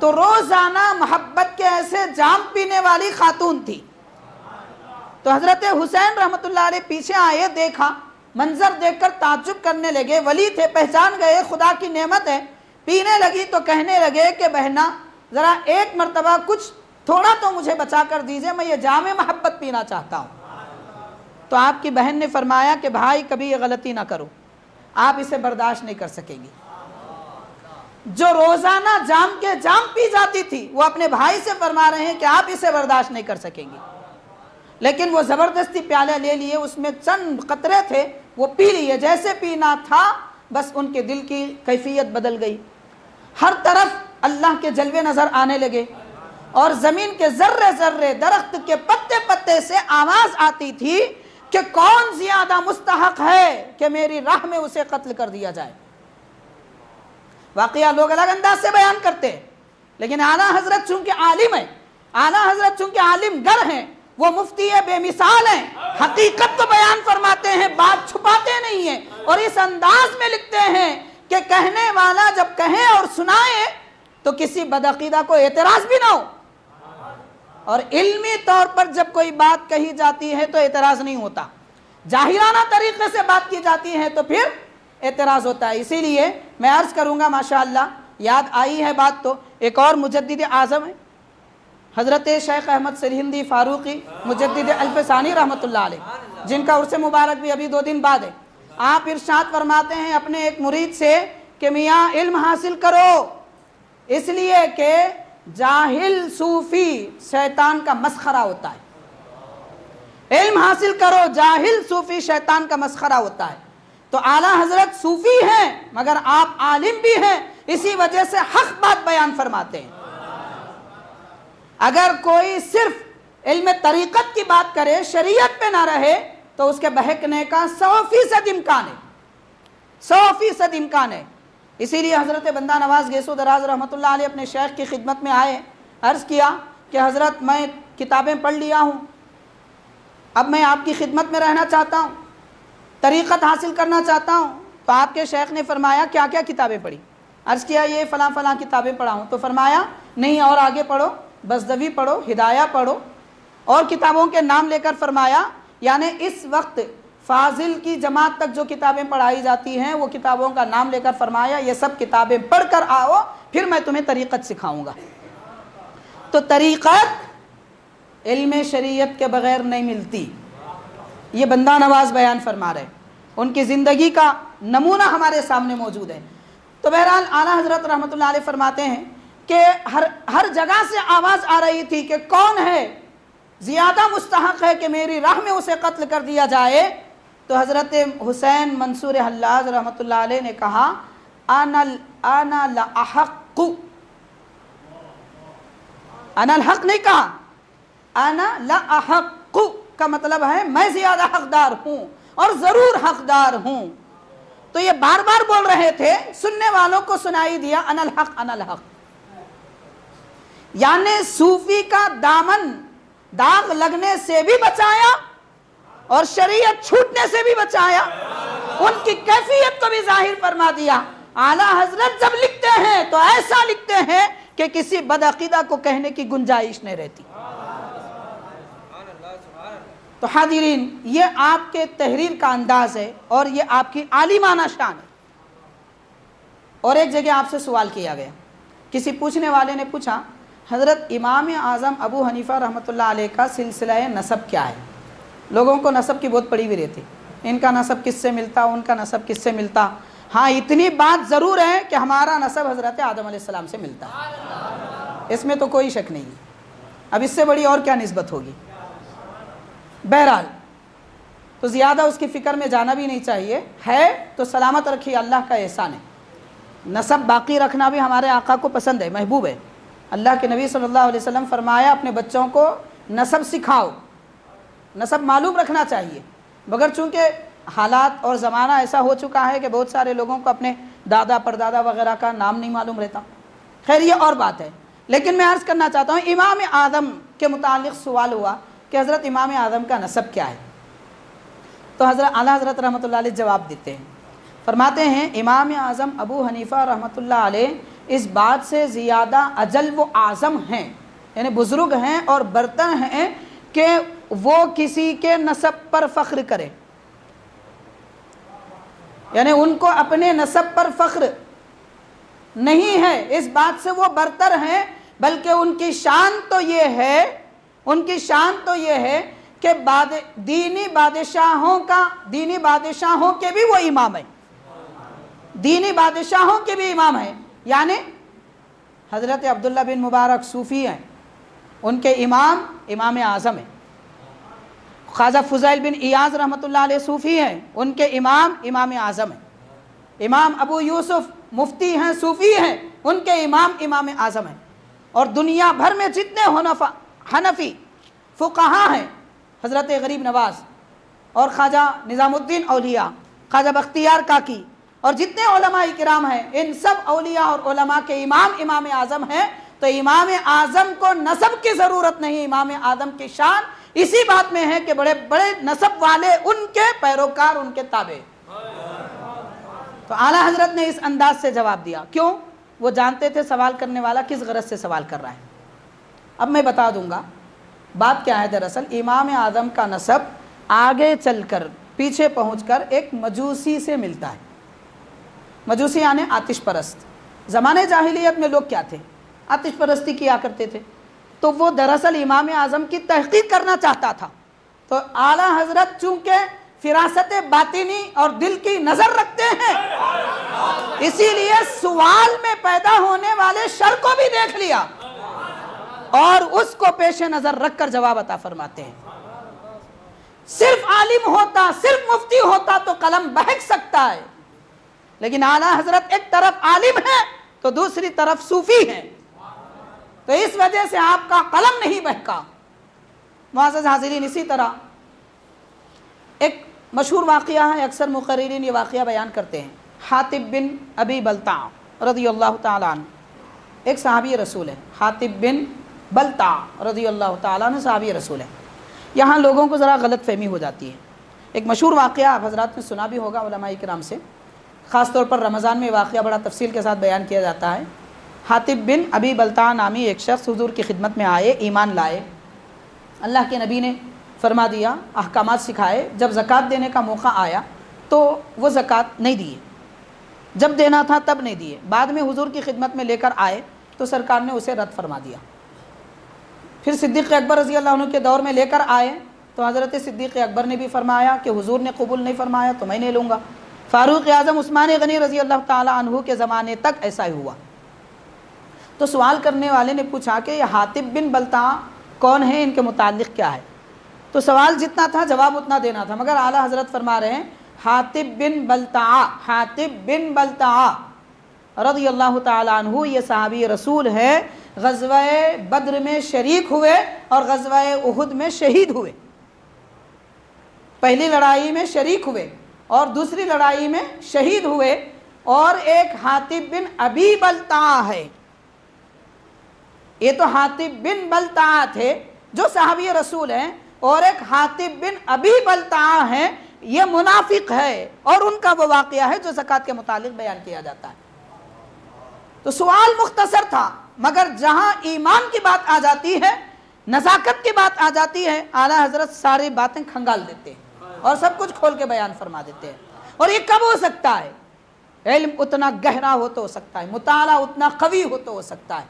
تو روزانہ محبت کے ایسے جام پینے والی خاتون تھی. تو حضرت حسین رحمۃ اللہ علیہ پیچھے آئے, دیکھا, منظر دیکھ کر تعجب کرنے لگے. ولی تھے, پہچان گئے خدا کی نعمت ہے. پینے لگی تو کہنے لگے کہ بہنا ذرا ایک مرتبہ کچھ تھوڑا تو مجھے بچا کر دیجئے, میں یہ جام محبت پینا چاہتا ہوں. تو آپ کی بہن نے فرمایا کہ بھائی کبھی یہ غلطی نہ کرو, آپ اسے برداشت نہیں کر سکیں گی. جو روزانہ جام کے جام پی جاتی تھی وہ اپنے بھائی سے فرما رہے ہیں کہ آپ اسے برداشت نہیں کر سکیں گی, لیکن وہ زبردستی پیالے لے لیے, اس میں چند قطرے تھے وہ پی لیے. جیسے پینا تھا بس ان کے دل کی کیفیت بدل گئی. ہر طرف اللہ کے جلوے نظر آنے لگے, اور زمین کے ذرے ذرے, درخت کے پتے پتے سے آواز آتی تھی کہ کون زیادہ مستحق ہے کہ میری راہ میں اسے قتل کر دیا جائے. واقعہ لوگ الگ انداز سے بیان کرتے ہیں, لیکن اعلیٰ حضرت چونکہ عالم ہے, اعلیٰ حضرت چونکہ عالم گر ہیں, وہ مفتی بے مثال ہیں, حقیقت کو بیان فرماتے ہیں, بات چھپاتے نہیں ہیں, اور اس انداز میں لکھتے ہیں کہ کہنے والا جب کہے اور سنائے تو کسی بدعقیدہ کو اعتراض بھی نہ ہو, اور علمی طور پر جب کوئی بات کہی جاتی ہے تو اعتراض نہیں ہوتا, جاہلانہ طریقے سے بات کی جاتی ہے تو پھر اعتراض ہوتا ہے. اسی لیے میں عرض کروں گا, ماشاءاللہ یاد آئی ہے بات, تو ایک اور مجدد اعظم ہے حضرت شیخ احمد سرہندی فاروقی مجدد الف ثانی رحمۃ اللہ علیہ, جن کا عرس مبارک بھی ابھی 2 دن بعد ہے. آپ ارشاد فرماتے ہیں اپنے ایک مرید سے کہ میاں علم حاصل کرو, اس لیے کہ جاہل صوفی شیطان کا مسخرہ ہوتا ہے. علم حاصل کرو, جاہل صوفی شیطان کا مسخرہ ہوتا ہے. تو اعلیٰ حضرت صوفی ہیں مگر آپ عالم بھی ہیں, اسی وجہ سے حق بات بیان فرماتے ہیں. اگر کوئی صرف علم طریقت کی بات کرے, شریعت پہ نہ رہے, تو اس کے بہکنے کا 100% امکان ہے, 100% امکان ہے. اسی لیے حضرت بندہ نواز گیسو دراز رحمۃ اللہ علیہ اپنے شیخ کی خدمت میں آئے, عرض کیا کہ حضرت میں کتابیں پڑھ لیا ہوں, اب میں آپ کی خدمت میں رہنا چاہتا ہوں, طریقت حاصل کرنا چاہتا ہوں. تو آپ کے شیخ نے فرمایا کیا کیا کتابیں پڑھی؟ عرض کیا یہ فلاں فلاں کتابیں پڑھا ہوں. تو فرمایا نہیں اور آگے پڑھو, بزدوی پڑھو, ہدایہ پڑھو, اور کتابوں کے نام لے کر فرمایا یعنی اس وقت فاضل کی جماعت تک جو کتابیں پڑھائی جاتی ہیں وہ کتابوں کا نام لے کر فرمایا یہ سب کتابیں پڑھ کر آؤ, پھر میں تمہیں طریقت سکھاؤں گا. تو طریقت علم شریعت کے بغیر نہیں ملتی, یہ بندہ نواز بیان فرما رہے, ان کی زندگی کا نمونہ ہمارے سامنے موجود ہے. تو بہرحال اعلیٰ حضرت رحمۃ اللہ علیہ فرماتے ہیں کہ ہر جگہ سے آواز آ رہی تھی کہ کون ہے زیادہ مستحق ہے کہ میری راہ میں اسے قتل کر دیا جائے. تو حضرت حسین منصور حلاج رحمۃ اللہ علیہ نے کہا انا لاحق, انا الحق نہیں کہا, انا لاحق کا مطلب ہے میں زیادہ حقدار ہوں اور ضرور حقدار ہوں. تو یہ بار بار بول رہے تھے, سننے والوں کو سنائی دیا انا الحق انا الحق, یعنی صوفی کا دامن داغ لگنے سے بھی بچایا اور شریعت چھوٹنے سے بھی بچایا, ان کی کیفیت کو بھی ظاہر فرما دیا. اعلیٰ حضرت جب لکھتے ہیں تو ایسا لکھتے ہیں کہ کسی بدعقیدہ کو کہنے کی گنجائش نہیں رہتی. تو حاضرین یہ آپ کے تحریر کا انداز ہے اور یہ آپ کی عالمانہ شان ہے. اور ایک جگہ آپ سے سوال کیا گیا, کسی پوچھنے والے نے پوچھا حضرت امام اعظم ابو حنیفہ رحمۃ اللہ علیہ کا سلسلہ نسب کیا ہے؟ لوگوں کو نسب کی بہت پڑی ہوئی رہتی, ان کا نسب کس سے ملتا, ان کا نسب کس سے ملتا. ہاں اتنی بات ضرور ہے کہ ہمارا نسب حضرت آدم علیہ السلام سے ملتا ہے, اس میں تو کوئی شک نہیں. اب اس سے بڑی اور کیا نسبت ہوگی. بہرحال تو زیادہ اس کی فکر میں جانا بھی نہیں چاہیے, ہے تو سلامت رکھیے, اللہ کا احسان ہے. نسب باقی رکھنا بھی ہمارے آقا کو پسند ہے, محبوب ہے. اللہ کے نبی صلی اللہ علیہ وسلم فرمایا اپنے بچوں کو نسب سکھاؤ, نسب معلوم رکھنا چاہیے. مگر چونکہ حالات اور زمانہ ایسا ہو چکا ہے کہ بہت سارے لوگوں کو اپنے دادا پردادا وغیرہ کا نام نہیں معلوم رہتا. خیر یہ اور بات ہے, لیکن میں عرض کرنا چاہتا ہوں امام اعظم کے متعلق سوال ہوا کہ حضرت امام اعظم کا نسب کیا ہے. تو حضرت اعلیٰ حضرت رحمۃ اللہ علیہ جواب دیتے ہیں, فرماتے ہیں امام اعظم ابو حنیفہ رحمۃ اللہ علیہ اس بات سے زیادہ اجل و اعظم ہیں، یعنی بزرگ ہیں اور برتر ہیں کہ وہ کسی کے نسب پر فخر کرے، یعنی ان کو اپنے نسب پر فخر نہیں ہے، اس بات سے وہ برتر ہیں، بلکہ ان کی شان تو یہ ہے کہ دینی بادشاہوں کے بھی وہ امام ہیں، دینی بادشاہوں کے بھی امام ہیں، یعنی حضرت عبداللہ بن مبارک صوفی ہیں، ان کے امام اعظم ہیں۔ خواجہ فضیل بن ایاز رحمۃ اللہ علیہ صوفی ہیں، ان کے امام اعظم ہیں۔ امام ابو یوسف مفتی ہیں، صوفی ہیں، ان کے امام اعظم ہیں۔ اور دنیا بھر میں جتنے حنفی فقہا ہیں، حضرت غریب نواز اور خواجہ نظام الدین اولیاء، خواجہ بختیار کاکی اور جتنے علماء کرام ہیں، ان سب اولیاء اور علماء کے امام اعظم ہیں۔ تو امام اعظم کو نسب کی ضرورت نہیں، امام اعظم کی شان اسی بات میں ہے کہ بڑے بڑے نسب والے ان کے پیروکار، ان کے تابع۔ تو اعلیٰ حضرت نے اس انداز سے جواب دیا، کیوں؟ وہ جانتے تھے سوال کرنے والا کس غرض سے سوال کر رہا ہے۔ اب میں بتا دوں گا بات کیا ہے۔ دراصل امام اعظم کا نسب آگے چل کر، پیچھے پہنچ کر ایک مجوسی سے ملتا ہے۔ مجوسی یعنی آتش پرست۔ زمانے جاہلیت میں لوگ کیا تھے؟ آتش پرستی کیا کرتے تھے۔ تو وہ دراصل امام اعظم کی تحقیق کرنا چاہتا تھا۔ تو اعلیٰ حضرت چونکہ فراست باطنی اور دل کی نظر رکھتے ہیں، اسی لیے سوال میں پیدا ہونے والے شر کو بھی دیکھ لیا اور اس کو پیش نظر رکھ کر جواب عطا فرماتے ہیں۔ صرف عالم ہوتا، صرف مفتی ہوتا تو قلم بہک سکتا ہے، لیکن اعلیٰ حضرت ایک طرف عالم ہے تو دوسری طرف صوفی ہیں، تو اس وجہ سے آپ کا قلم نہیں بہکا۔ معزز حاضرین، اسی طرح ایک مشہور واقعہ ہے، اکثر مقررین یہ واقعہ بیان کرتے ہیں۔ حاطب بن ابی بلتع رضی اللہ تعالیٰ عنہ ایک صحابی رسول ہے۔ حاطب بن بلتع رضی اللہ تعالیٰ عنہ صحابی رسول ہے۔ یہاں لوگوں کو ذرا غلط فہمی ہو جاتی ہے۔ ایک مشہور واقعہ آپ حضرات نے سنا بھی ہوگا علماء کرام سے، خاص طور پر رمضان میں واقعہ بڑا تفصیل کے ساتھ بیان کیا جاتا ہے۔ حاطب بن ابی بلتع نامی ایک شخص حضور کی خدمت میں آئے، ایمان لائے، اللہ کے نبی نے فرما دیا، احکامات سکھائے۔ جب زکوٰۃ دینے کا موقع آیا تو وہ زکوٰۃ نہیں دیے، جب دینا تھا تب نہیں دیے۔ بعد میں حضور کی خدمت میں لے کر آئے تو سرکار نے اسے رد فرما دیا۔ پھر صدیق اکبر رضی اللہ عنہ کے دور میں لے کر آئے تو حضرت صدیق اکبر نے بھی فرمایا کہ حضور نے قبول نہیں فرمایا تو میں نہیں لوں گا۔ فاروق اعظم عثمان غنی رضی اللہ تعالیٰ عنہ کے زمانے تک ایسا ہی ہوا۔ تو سوال کرنے والے نے پوچھا کہ یہ حاطب بن بلتع کون ہے، ان کے متعلق کیا ہے؟ تو سوال جتنا تھا جواب اتنا دینا تھا، مگر اعلیٰ حضرت فرما رہے ہیں حاطب بن بلتع رضی اللہ تعالیٰ عنہ یہ صحابی رسول ہے، غزوہ بدر میں شریک ہوئے اور غزوہ احد میں شہید ہوئے۔ پہلی لڑائی میں شریک ہوئے اور دوسری لڑائی میں شہید ہوئے۔ اور ایک حاطب بن ابی بلتع ہے، یہ تو حاطب بن بلتع تھے جو صحابی رسول ہیں، اور ایک حاطب بن ابی بلتع ہیں، یہ منافق ہے، اور ان کا وہ واقعہ ہے جو زکوٰۃ کے متعلق بیان کیا جاتا ہے۔ تو سوال مختصر تھا، مگر جہاں ایمان کی بات آ جاتی ہے، نزاکت کی بات آ جاتی ہے، اعلیٰ حضرت ساری باتیں کھنگال دیتے ہیں اور سب کچھ کھول کے بیان فرما دیتے ہیں۔ اور یہ کب ہو سکتا ہے؟ علم اتنا گہرا ہو تو ہو سکتا ہے، مطالعہ اتنا قوی ہو تو ہو سکتا ہے۔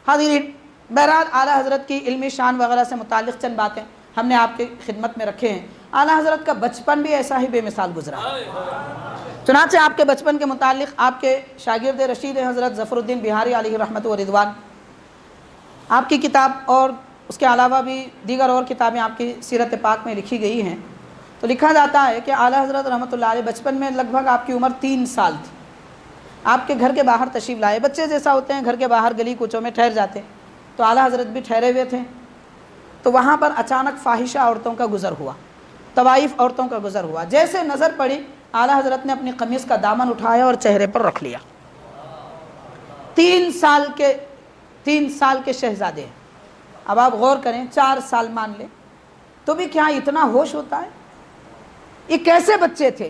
حاضرین، بہرحال اعلیٰ حضرت کی علمی شان وغیرہ سے متعلق چند باتیں ہم نے آپ کی خدمت میں رکھے ہیں۔ اعلیٰ حضرت کا بچپن بھی ایسا ہی بے مثال گزرا ہے۔ چنانچہ آپ کے بچپن کے متعلق آپ کے شاگرد رشید حضرت ظفر الدین بہاری علیہ رحمت و رضوان، آپ کی کتاب اور اس کے علاوہ بھی دیگر اور کتابیں آپ کی سیرت پاک میں لکھی گئی ہیں۔ تو لکھا جاتا ہے کہ اعلیٰ حضرت رحمۃ اللہ علیہ بچپن میں لگ بھگ آپ کی عمر 3 سال تھی، آپ کے گھر کے باہر تشریف لائے۔ بچے جیسا ہوتے ہیں، گھر کے باہر گلی کوچوں میں ٹھہر جاتے، تو اعلیٰ حضرت بھی ٹھہرے ہوئے تھے۔ تو وہاں پر اچانک فاحشہ عورتوں کا گزر ہوا، طوائف عورتوں کا گزر ہوا۔ جیسے نظر پڑی، اعلیٰ حضرت نے اپنی قمیص کا دامن اٹھایا اور چہرے پر رکھ لیا۔ 3 سال کے شہزادے ہیں۔ اب آپ غور کریں، 4 سال مان لیں تو بھی کیا اتنا ہوش ہوتا ہے؟ یہ کیسے بچے تھے؟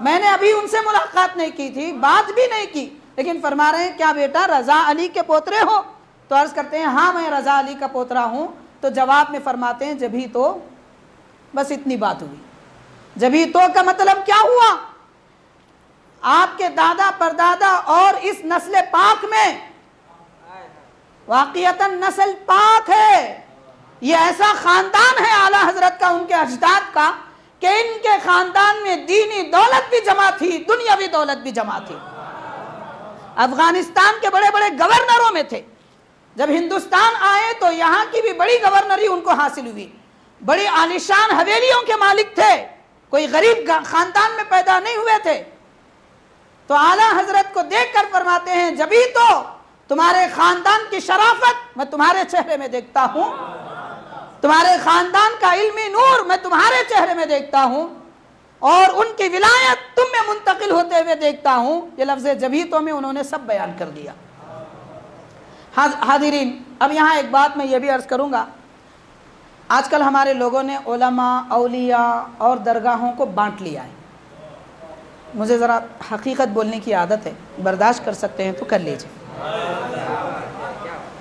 میں نے ابھی ان سے ملاقات نہیں کی تھی، بات بھی نہیں کی، لیکن فرما رہے ہیں کیا بیٹا رضا علی کے پوترے ہو؟ تو عرض کرتے ہیں ہاں میں رضا علی کا پوترا ہوں۔ تو جواب میں فرماتے ہیں جبھی تو، بس اتنی بات ہوئی۔ جبھی تو کا مطلب کیا ہوا؟ آپ کے دادا پردادا اور اس نسل پاک میں واقعتاً نسل پاک ہے، یہ ایسا خاندان ہے اعلیٰ حضرت کا، ان کے اجداد کا، کہ ان کے خاندان میں دینی دولت بھی جمع تھی، دنیاوی دولت بھی جمع تھی۔ افغانستان کے بڑے بڑے گورنروں میں تھے، جب ہندوستان آئے تو یہاں کی بھی بڑی گورنری ان کو حاصل ہوئی، بڑی عالیشان حویلیوں کے مالک تھے، کوئی غریب خاندان میں پیدا نہیں ہوئے تھے۔ تو اعلیٰ حضرت کو دیکھ کر فرماتے ہیں جبھی تو تمہارے خاندان کی شرافت میں تمہارے چہرے میں دیکھتا ہوں، تمہارے خاندان کا علمی نور میں تمہارے چہرے میں دیکھتا ہوں، اور ان کی ولایت تم میں منتقل ہوتے ہوئے دیکھتا ہوں۔ یہ لفظ جبھی تو میں انہوں نے سب بیان کر دیا۔ حاضرین، اب یہاں ایک بات میں یہ بھی عرض کروں گا، آج کل ہمارے لوگوں نے علماء، اولیاء اور درگاہوں کو بانٹ لیا ہے۔ مجھے ذرا حقیقت بولنے کی عادت ہے، برداشت کر سکتے ہیں تو کر لیجئے۔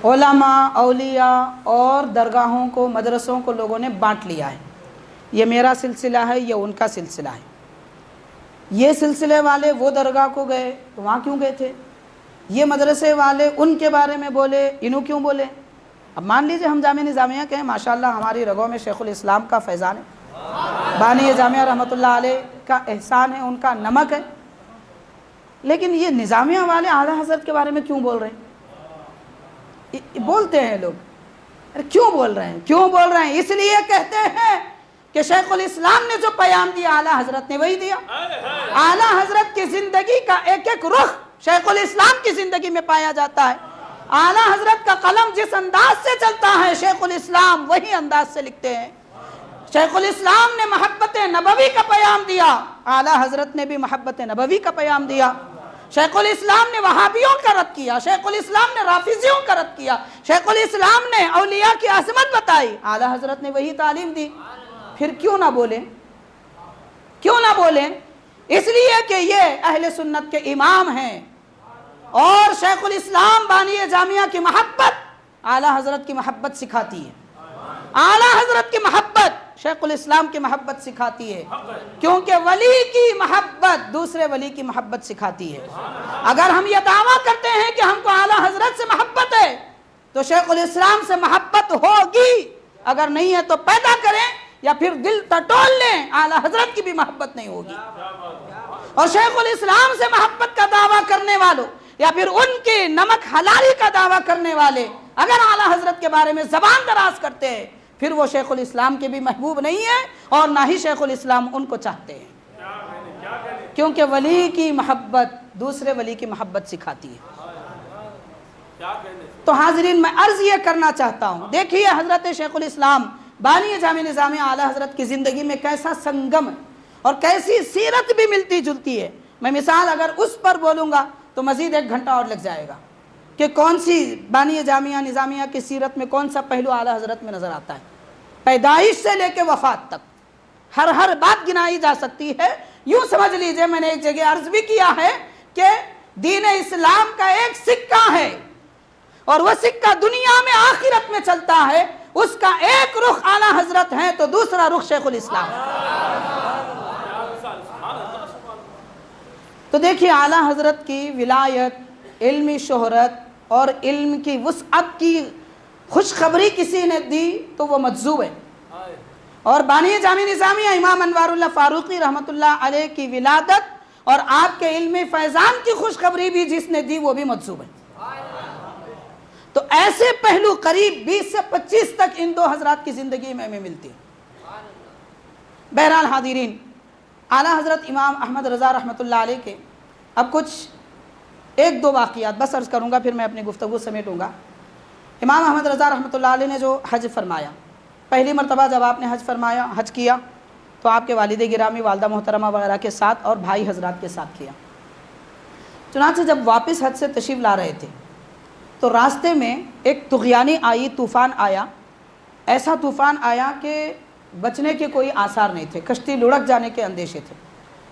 علماء، اولیاء اور درگاہوں کو، مدرسوں کو لوگوں نے بانٹ لیا ہے۔ یہ میرا سلسلہ ہے، یہ ان کا سلسلہ ہے۔ یہ سلسلے والے وہ درگاہ کو گئے تو وہاں کیوں گئے تھے؟ یہ مدرسے والے ان کے بارے میں بولے، انہوں کیوں بولے؟ اب مان لیجئے ہم جامعہ نظامیہ کے ہیں، ماشاءاللہ ہماری رگوں میں شیخ الاسلام کا فیضان ہے، بانی جامعہ رحمۃ اللہ علیہ کا احسان ہے، ان کا نمک ہے، لیکن یہ نظامیہ والے اعلیٰ حضرت کے بارے میں کیوں بول رہے ہیں؟ بولتے ہیں لوگ، کیوں بول رہے ہیں؟ کیوں بول رہے ہیں؟ اس لیے کہتے ہیں کہ شیخ الاسلام نے جو پیام دیا اعلیٰ حضرت نے وہی دیا۔ اعلیٰ حضرت کی زندگی کا ایک ایک رخ شیخ الاسلام کی زندگی میں پایا جاتا ہے۔ اعلیٰ حضرت کا قلم جس انداز سے چلتا ہے شیخ الاسلام وہی انداز سے لکھتے ہیں۔ شیخ الاسلام نے محبت نبوی کا پیام دیا، اعلیٰ حضرت نے بھی محبت نبوی کا پیام دیا۔ شیخ الاسلام نے وہابیوں کا رد کیا، شیخ الاسلام نے رافضیوں کا رد کیا، شیخ الاسلام نے اولیاء کی عظمت بتائی، اعلیٰ حضرت نے وہی تعلیم دی۔ پھر کیوں نہ بولیں؟ کیوں نہ بولیں؟ اس لیے کہ یہ اہل سنت کے امام ہیں، اور شیخ الاسلام بانی جامعہ کی محبت اعلیٰ حضرت کی محبت سکھاتی ہے، اعلیٰ حضرت کی محبت شیخ الاسلام کی محبت سکھاتی ہے، کیونکہ ولی کی محبت دوسرے ولی کی محبت سکھاتی ہے۔ اگر ہم یہ دعویٰ کرتے ہیں کہ ہم کو اعلیٰ حضرت سے محبت ہے تو شیخ الاسلام سے محبت ہوگی، اگر نہیں ہے تو پیدا کریں یا پھر دل ٹٹول لیں، اعلیٰ حضرت کی بھی محبت نہیں ہوگی۔ اور شیخ الاسلام سے محبت کا دعویٰ کرنے والوں یا پھر ان کی نمک حلالی کا دعویٰ کرنے والے اگر اعلیٰ حضرت کے بارے میں زبان دراز کرتے ہیں پھر وہ شیخ الاسلام کے بھی محبوب نہیں ہے، اور نہ ہی شیخ الاسلام ان کو چاہتے ہیں، کیونکہ ولی کی محبت دوسرے ولی کی محبت سکھاتی ہے۔ تو حاضرین، میں عرض یہ کرنا چاہتا ہوں، دیکھیے حضرت شیخ الاسلام بانی جامعہ نظامیہ اعلیٰ حضرت کی زندگی میں کیسا سنگم ہے اور کیسی سیرت بھی ملتی جلتی ہے۔ میں مثال اگر اس پر بولوں گا تو مزید 1 گھنٹہ اور لگ جائے گا کہ کون سی بانی جامعہ نظامیہ کی سیرت میں کون سا پہلو اعلیٰ حضرت میں نظر آتا ہے، پیدائش سے لے کے وفات تک ہر بات گنائی جا سکتی ہے۔ یوں سمجھ لیجئے، میں نے ایک جگہ عرض بھی کیا ہے کہ دین اسلام کا ایک سکہ ہے، اور وہ سکہ دنیا میں آخرت میں چلتا ہے، اس کا ایک رخ اعلیٰ حضرت ہے تو دوسرا رخ شیخ الاسلام ہے۔ تو دیکھیے اعلیٰ حضرت کی ولایت، علمی شہرت اور علم کی وسعت کی خوشخبری کسی نے دی تو وہ مجذوب ہے، اور بانی جامعہ نظامیہ امام انوار اللہ فاروقی رحمۃ اللہ علیہ کی ولادت اور آپ کے علم فیضان کی خوشخبری بھی جس نے دی وہ بھی مجذوب ہے۔ تو ایسے پہلو قریب 20 سے 25 تک ان 2 حضرات کی زندگی میں ہمیں ملتی ہے۔ بہرحال حاضرین، اعلیٰ حضرت امام احمد رضا رحمۃ اللہ علیہ کے اب کچھ 1-2 واقعات بس عرض کروں گا، پھر میں اپنی گفتگو سمیٹوں گا۔ امام احمد رضا رحمۃ اللہ علیہ نے جو حج فرمایا، پہلی مرتبہ جب آپ نے حج کیا تو آپ کے والد گرامی، والدہ محترمہ وغیرہ کے ساتھ اور بھائی حضرات کے ساتھ کیا۔ چنانچہ جب واپس حج سے تشریف لا رہے تھے تو راستے میں ایک طغیانی آئی، طوفان آیا، ایسا طوفان آیا کہ بچنے کے کوئی آثار نہیں تھے، کشتی لڑک جانے کے اندیشے تھے،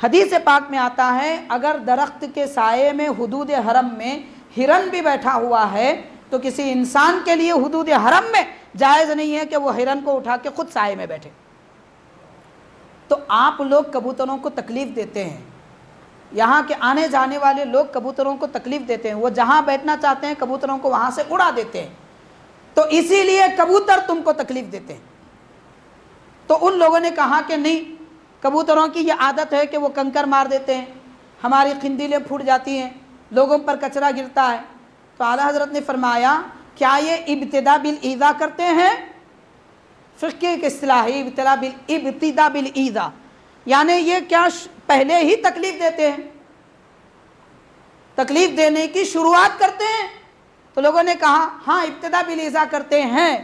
حدیث پاک میں آتا ہے اگر درخت کے سائے میں حدود حرم میں ہرن بھی بیٹھا ہوا ہے تو کسی انسان کے لیے حدود حرم میں جائز نہیں ہے کہ وہ ہرن کو اٹھا کے خود سائے میں بیٹھے۔ تو آپ لوگ کبوتروں کو تکلیف دیتے ہیں، یہاں کے آنے جانے والے لوگ کبوتروں کو تکلیف دیتے ہیں، وہ جہاں بیٹھنا چاہتے ہیں کبوتروں کو وہاں سے اڑا دیتے ہیں، تو اسی لیے کبوتر تم کو تکلیف دیتے ہیں۔ تو ان لوگوں نے کہا کہ نہیں، کبوتروں کی یہ عادت ہے کہ وہ کنکر مار دیتے ہیں، ہماری قندیلیں پھوٹ جاتی ہیں، لوگوں پر کچرا گرتا ہے۔ تو اعلیٰ حضرت نے فرمایا کیا یہ ابتدا بالایذا کرتے ہیں؟ فقہ کی ایک اصطلاح ہے ابتدا بالایذا، یعنی یہ کیا پہلے ہی تکلیف دیتے ہیں، تکلیف دینے کی شروعات کرتے ہیں؟ تو لوگوں نے کہا ہاں ابتدا بالایذا کرتے ہیں۔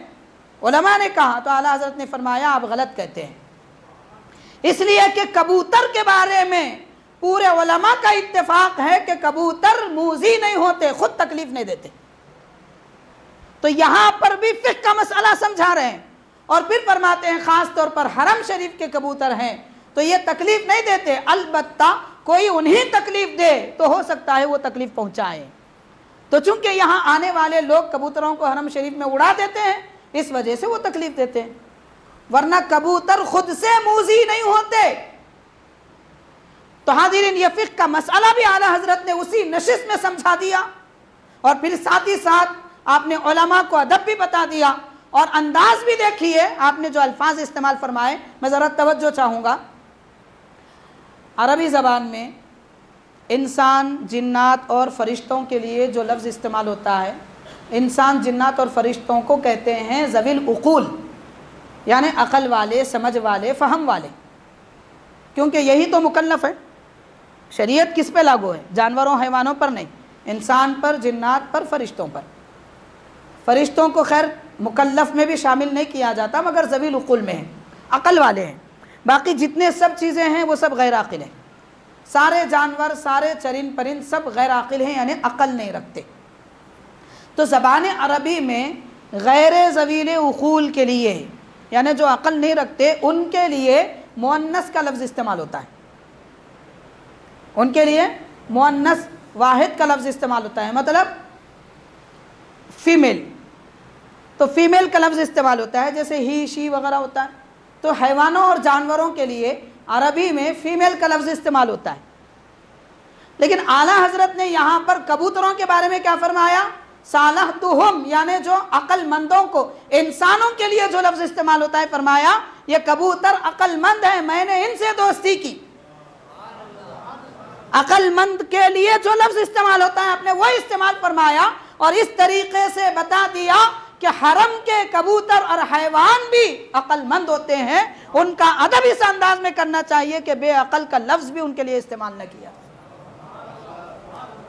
علماء نے کہا تو اعلیٰ حضرت نے فرمایا آپ غلط کہتے ہیں، اس لیے کہ کبوتر کے بارے میں پورے علماء کا اتفاق ہے کہ کبوتر موذی نہیں ہوتے، خود تکلیف نہیں دیتے۔ تو یہاں پر بھی فقہ کا مسئلہ سمجھا رہے ہیں، اور پھر فرماتے ہیں خاص طور پر حرم شریف کے کبوتر ہیں تو یہ تکلیف نہیں دیتے، البتہ کوئی انہیں تکلیف دے تو ہو سکتا ہے وہ تکلیف پہنچائے۔ تو چونکہ یہاں آنے والے لوگ کبوتروں کو حرم شریف میں اڑا دیتے ہیں اس وجہ سے وہ تکلیف دیتے ہیں، ورنہ کبوتر خود سے موذی نہیں ہوتے۔ تو حاضرین یہ فقہ کا مسئلہ بھی اعلیٰ حضرت نے اسی نشست میں سمجھا دیا، اور پھر ساتھ ہی ساتھ آپ نے علماء کو ادب بھی بتا دیا، اور انداز بھی دیکھیے آپ نے جو الفاظ استعمال فرمائے، میں ذرا توجہ چاہوں گا۔ عربی زبان میں انسان، جنات اور فرشتوں کے لیے جو لفظ استعمال ہوتا ہے، انسان، جنات اور فرشتوں کو کہتے ہیں ذوی العقول، یعنی عقل والے، سمجھ والے، فہم والے، کیونکہ یہی تو مکلف ہے۔ شریعت کس پہ لاگو ہے؟ جانوروں حیوانوں پر نہیں، انسان پر، جنات پر، فرشتوں پر۔ فرشتوں کو خیر مکلف میں بھی شامل نہیں کیا جاتا مگر ذوی العقول میں ہیں، عقل والے ہیں۔ باقی جتنے سب چیزیں ہیں وہ سب غیر عاقل ہیں، سارے جانور، سارے چرند پرند سب غیر عاقل ہیں، یعنی عقل نہیں رکھتے۔ تو زبان عربی میں غیر ذوی العقول کے لیے، یعنی جو عقل نہیں رکھتے، ان کے لیے مؤنث کا لفظ استعمال ہوتا ہے، ان کے لیے مؤنث واحد کا لفظ استعمال ہوتا ہے، مطلب فیمیل، تو فیمیل کا لفظ استعمال ہوتا ہے، جیسے ہی، شی وغیرہ ہوتا ہے۔ تو حیوانوں اور جانوروں کے لیے عربی میں فیمیل کا لفظ استعمال ہوتا ہے، لیکن اعلیٰ حضرت نے یہاں پر کبوتروں کے بارے میں کیا فرمایا؟ صالحتہم، یعنی جو عقل مندوں کو، انسانوں کے لیے جو لفظ استعمال ہوتا ہے، فرمایا یہ کبوتر عقل مند ہے، میں نے ان سے دوستی کی۔ عقل مند کے لیے جو لفظ استعمال ہوتا ہے آپ نے وہ استعمال فرمایا، اور اس طریقے سے بتا دیا کہ حرم کے کبوتر اور حیوان بھی عقل مند ہوتے ہیں، ان کا ادب اس انداز میں کرنا چاہیے کہ بے عقل کا لفظ بھی ان کے لیے استعمال نہ کیا۔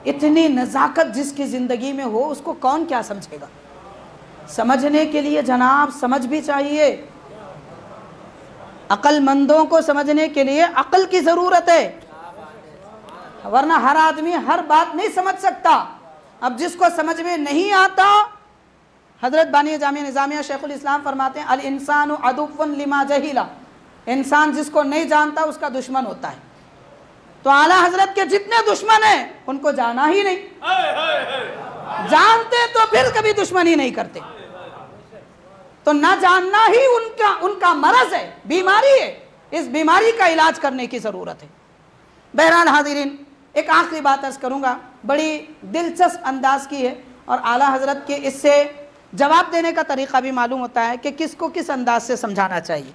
اتنی نزاکت جس کی زندگی میں ہو اس کو کون کیا سمجھے گا؟ سمجھنے کے لیے جناب سمجھ بھی چاہیے، عقل مندوں کو سمجھنے کے لیے عقل کی ضرورت ہے، ورنہ ہر آدمی ہر بات نہیں سمجھ سکتا۔ اب جس کو سمجھ میں نہیں آتا، حضرت بانی جامعہ نظامیہ شیخ الاسلام فرماتے ہیں الانسان عدو لما جہلا، انسان جس کو نہیں جانتا اس کا دشمن ہوتا ہے۔ تو اعلیٰ حضرت کے جتنے دشمن ہیں ان کو جانا ہی نہیں، جانتے تو پھر کبھی دشمنی نہیں کرتے، تو نہ جاننا ہی ان کا مرض ہے، بیماری ہے، اس بیماری کا علاج کرنے کی ضرورت ہے۔ بہرحال حاضرین، ایک آخری بات عرض کروں گا، بڑی دلچسپ انداز کی ہے، اور اعلیٰ حضرت کے اس سے جواب دینے کا طریقہ بھی معلوم ہوتا ہے کہ کس کو کس انداز سے سمجھانا چاہیے۔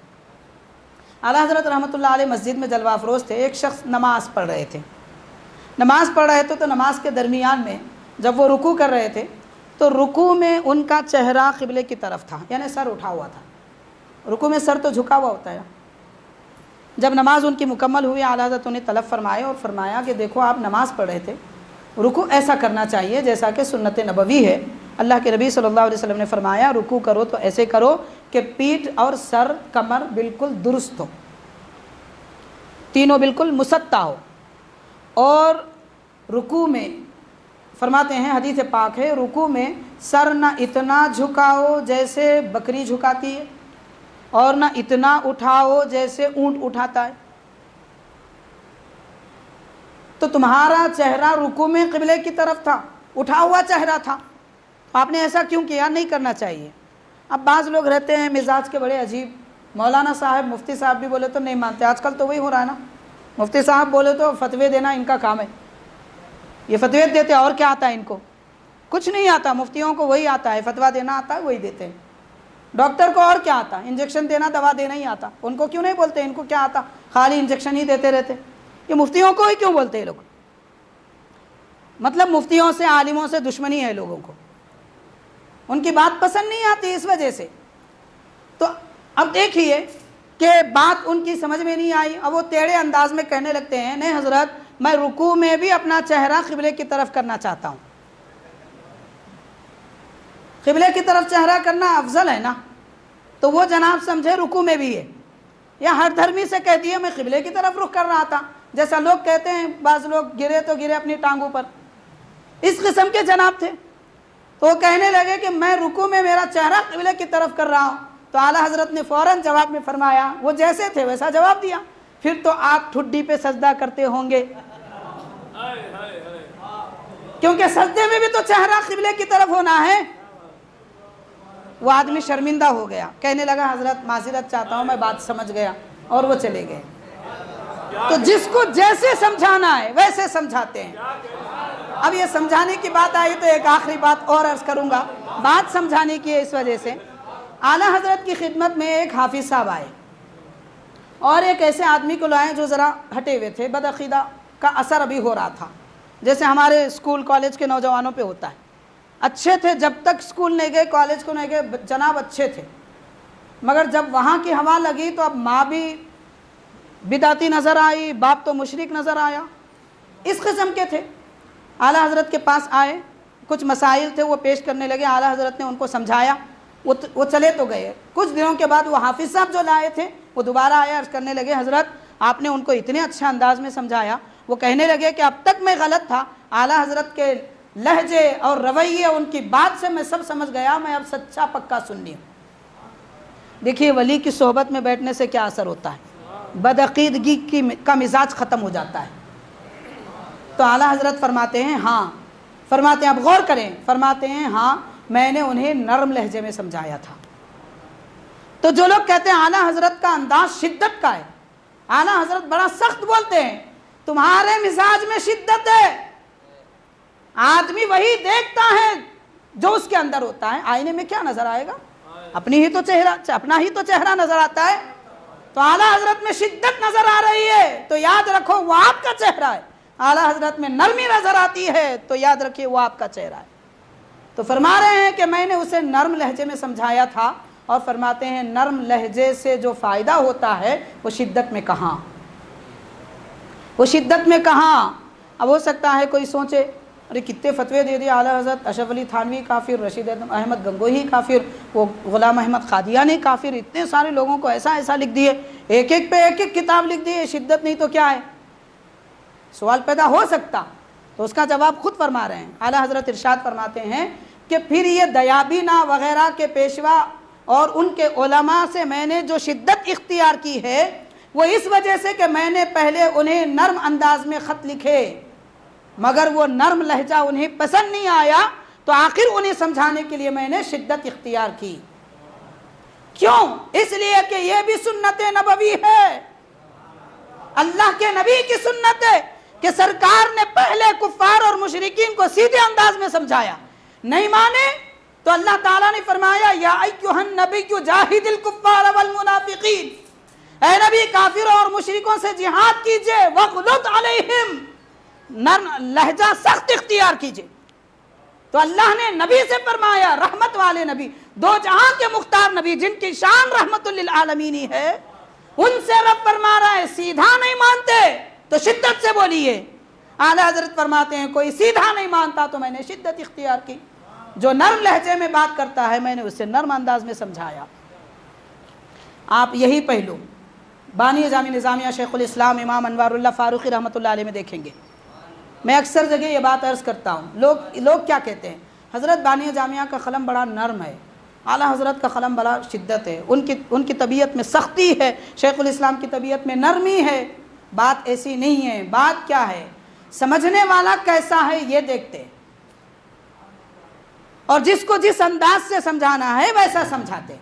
اعلیٰ حضرت رحمۃ اللہ علیہ مسجد میں جلوہ افروز تھے، ایک شخص نماز پڑھ رہے تھے، تو نماز کے درمیان میں جب وہ رکوع کر رہے تھے تو رکوع میں ان کا چہرہ قبلے کی طرف تھا، یعنی سر اٹھا ہوا تھا، رکوع میں سر تو جھکا ہوا ہوتا ہے۔ جب نماز ان کی مکمل ہوئی، اعلیٰ حضرت انہیں طلب فرمائے اور فرمایا کہ دیکھو آپ نماز پڑھ رہے تھے، رکوع ایسا کرنا چاہیے جیسا کہ سنت نبوی ہے، اللہ کے نبی صلی اللہ علیہ وسلم نے فرمایا رکوع کرو تو ایسے کرو کہ پیٹھ اور سر، کمر بالکل درست ہو، تینوں بالکل مسطح ہو، اور رکوع میں فرماتے ہیں، حدیث پاک ہے، رکوع میں سر نہ اتنا جھکاؤ جیسے بکری جھکاتی ہے، اور نہ اتنا اٹھاؤ جیسے اونٹ اٹھاتا ہے، تو تمہارا چہرہ رکوع میں قبلے کی طرف تھا، اٹھا ہوا چہرہ تھا، آپ نے ایسا کیوں کیا؟ نہیں کرنا چاہیے۔ اب بعض لوگ رہتے ہیں مزاج کے بڑے عجیب، مولانا صاحب مفتی صاحب بھی بولے تو نہیں مانتے، آج کل تو وہی ہو رہا ہے نا، مفتی صاحب بولے تو فتوے دینا ان کا کام ہے، یہ فتوے دیتے، اور کیا آتا ہے ان کو؟ کچھ نہیں آتا، مفتیوں کو وہی آتا ہے، فتویٰ دینا آتا ہے، وہی دیتے ہیں۔ ڈاکٹر کو اور کیا آتا؟ انجیکشن دینا، دوا دینا ہی آتا، ان کو کیوں نہیں بولتے؟ ان کو کیا آتا؟ خالی انجیکشن ہی دیتے رہتے۔ یہ مفتیوں کو ہی کیوں بولتے ہیں لوگ؟ مطلب مفتیوں سے، عالموں سے دشمنی ہے لوگوں کو، ان کی بات پسند نہیں آتی اس وجہ سے۔ تو اب دیکھیے کہ بات ان کی سمجھ میں نہیں آئی، اب وہ ٹیڑھے انداز میں کہنے لگتے ہیں نہیں حضرت میں رکوع میں بھی اپنا چہرہ قبلے کی طرف کرنا چاہتا ہوں۔ قبلے کی طرف چہرہ کرنا افضل ہے نا، تو وہ جناب سمجھے رکوع میں بھی ہے، یا ہر دھرمی سے کہہ دیے میں قبلے کی طرف رخ کر رہا تھا، جیسا لوگ کہتے ہیں، بعض لوگ گرے تو گرے اپنی ٹانگوں پر، اس قسم کے جناب تھے۔ تو وہ کہنے لگے کہ میں رکوع میں میرا چہرہ قبلے کی طرف کر رہا ہوں، تو اعلیٰ حضرت نے فوراً جواب میں فرمایا، وہ جیسے تھے ویسا جواب دیا، پھر تو آپ ٹھڈی پہ سجدہ کرتے ہوں گے، کیونکہ سجدے میں بھی تو چہرہ قبلے کی طرف ہونا ہے۔ وہ آدمی شرمندہ ہو گیا، کہنے لگا حضرت معذرت چاہتا ہوں، میں بات سمجھ گیا، اور وہ چلے گئے۔ تو جس کو جیسے سمجھانا ہے ویسے سمجھاتے ہیں۔ اب یہ سمجھانے کی بات آئی تو ایک آخری بات اور عرض کروں گا، بات سمجھانے کی ہے اس وجہ سے۔ اعلیٰ حضرت کی خدمت میں ایک حافظ صاحب آئے، اور ایک ایسے آدمی کو لائے جو ذرا ہٹے ہوئے تھے، بدعقیدہ کا اثر ابھی ہو رہا تھا، جیسے ہمارے اسکول کالج کے نوجوانوں پہ ہوتا ہے۔ اچھے تھے جب تک اسکول نہیں گئے، کالج کو نہیں گئے، جناب اچھے تھے، مگر جب وہاں کی ہوا لگی تو اب ماں بھی بدعتی نظر آئی، باپ تو مشرک نظر آیا، اس قسم کے تھے۔ اعلیٰ حضرت کے پاس آئے، کچھ مسائل تھے وہ پیش کرنے لگے، اعلیٰ حضرت نے ان کو سمجھایا، وہ چلے تو گئے۔ کچھ دنوں کے بعد وہ حافظ صاحب جو لائے تھے وہ دوبارہ آئے، عرض کرنے لگے حضرت آپ نے ان کو اتنے اچھے انداز میں سمجھایا، وہ کہنے لگے کہ اب تک میں غلط تھا، اعلیٰ حضرت کے لہجے اور رویے، ان کی بات سے میں سب سمجھ گیا، میں اب سچا پکا سنی ہوں۔ دیکھیے ولی کی صحبت میں بیٹھنے سے کیا اثر ہوتا ہے، بدعقیدگی کا مزاج ختم ہو جاتا ہے۔ تو اعلیٰ حضرت فرماتے ہیں ہاں، فرماتے ہیں اب غور کریں، فرماتے ہیں ہاں میں نے انہیں نرم لہجے میں سمجھایا تھا۔ تو جو لوگ کہتے ہیں اعلیٰ حضرت کا انداز شدت کا ہے، اعلیٰ حضرت بڑا سخت بولتے ہیں، تمہارے مزاج میں شدت ہے، آدمی وہی دیکھتا ہے جو اس کے اندر ہوتا ہے، آئینے میں کیا نظر آئے گا؟ اپنا ہی تو چہرہ نظر آتا ہے۔ تو اعلیٰ حضرت میں شدت نظر آ رہی ہے تو یاد رکھو وہ آپ کا چہرہ ہے، اعلیٰ حضرت میں نرمی نظر آتی ہے تو یاد رکھیے وہ آپ کا چہرہ ہے۔ تو فرما رہے ہیں کہ میں نے اسے نرم لہجے میں سمجھایا تھا، اور فرماتے ہیں نرم لہجے سے جو فائدہ ہوتا ہے وہ شدت میں کہاں، وہ شدت میں کہاں۔ اب ہو سکتا ہے کوئی سوچے ارے کتنے فتوے دے دیے اعلیٰ حضرت، اشرف علی تھانوی کافر، رشید احمد گنگوہی کافر، وہ غلام احمد قادیانی کافر، اتنے سارے لوگوں کو ایسا ایسا لکھ دیے، ایک ایک پہ ایک ایک کتاب لکھ دیے، شدت نہیں تو کیا ہے؟ سوال پیدا ہو سکتا، تو اس کا جواب خود فرما رہے ہیں۔ اعلیٰ حضرت ارشاد فرماتے ہیں کہ پھر یہ دیابینا وغیرہ کے پیشوا اور ان کے علماء سے میں نے جو شدت اختیار کی ہے وہ اس وجہ سے کہ میں نے پہلے انہیں نرم انداز میں خط لکھے، مگر وہ نرم لہجہ انہیں پسند نہیں آیا، تو آخر انہیں سمجھانے کے لیے میں نے شدت اختیار کی۔ کیوں؟ اس لیے کہ یہ بھی سنت نبوی ہے، اللہ کے نبی کی سنت ہے کہ سرکار نے پہلے کفار اور مشرکین کو سیدھے انداز میں سمجھایا، نہیں مانے تو اللہ تعالیٰ نے فرمایا یا ایھا النبی جاہد الکفار والمنافقین، اے نبی کافروں اور مشرکوں سے جہاد کیجئے، وغلظ علیہم، نرم لہجہ سخت اختیار کیجئے۔ تو اللہ نے نبی سے فرمایا، رحمت والے نبی، دو جہاں کے مختار نبی جن کی شان رحمت للعالمین ہے، ان سے رب فرما رہا ہے سیدھا نہیں مانتے تو شدت سے بولیے۔ اعلیٰ حضرت فرماتے ہیں کوئی سیدھا نہیں مانتا تو میں نے شدت اختیار کی، جو نرم لہجے میں بات کرتا ہے میں نے اسے نرم انداز میں سمجھایا۔ آپ یہی پہلو بانی جامع نظامیہ شیخ الاسلام امام انوار اللہ فاروقی رحمۃ اللہ علیہ میں دیکھیں گے۔ میں اکثر جگہ یہ بات عرض کرتا ہوں، لوگ کیا کہتے ہیں حضرت بانی جامعہ کا قلم بڑا نرم ہے، اعلیٰ حضرت کا قلم بڑا شدت ہے، ان کی طبیعت میں سختی ہے، شیخ الاسلام کی طبیعت میں نرمی ہے۔ بات ایسی نہیں ہے، بات کیا ہے؟ سمجھنے والا کیسا ہے یہ دیکھتے ہیں، اور جس کو جس انداز سے سمجھانا ہے ویسا سمجھاتے ہیں۔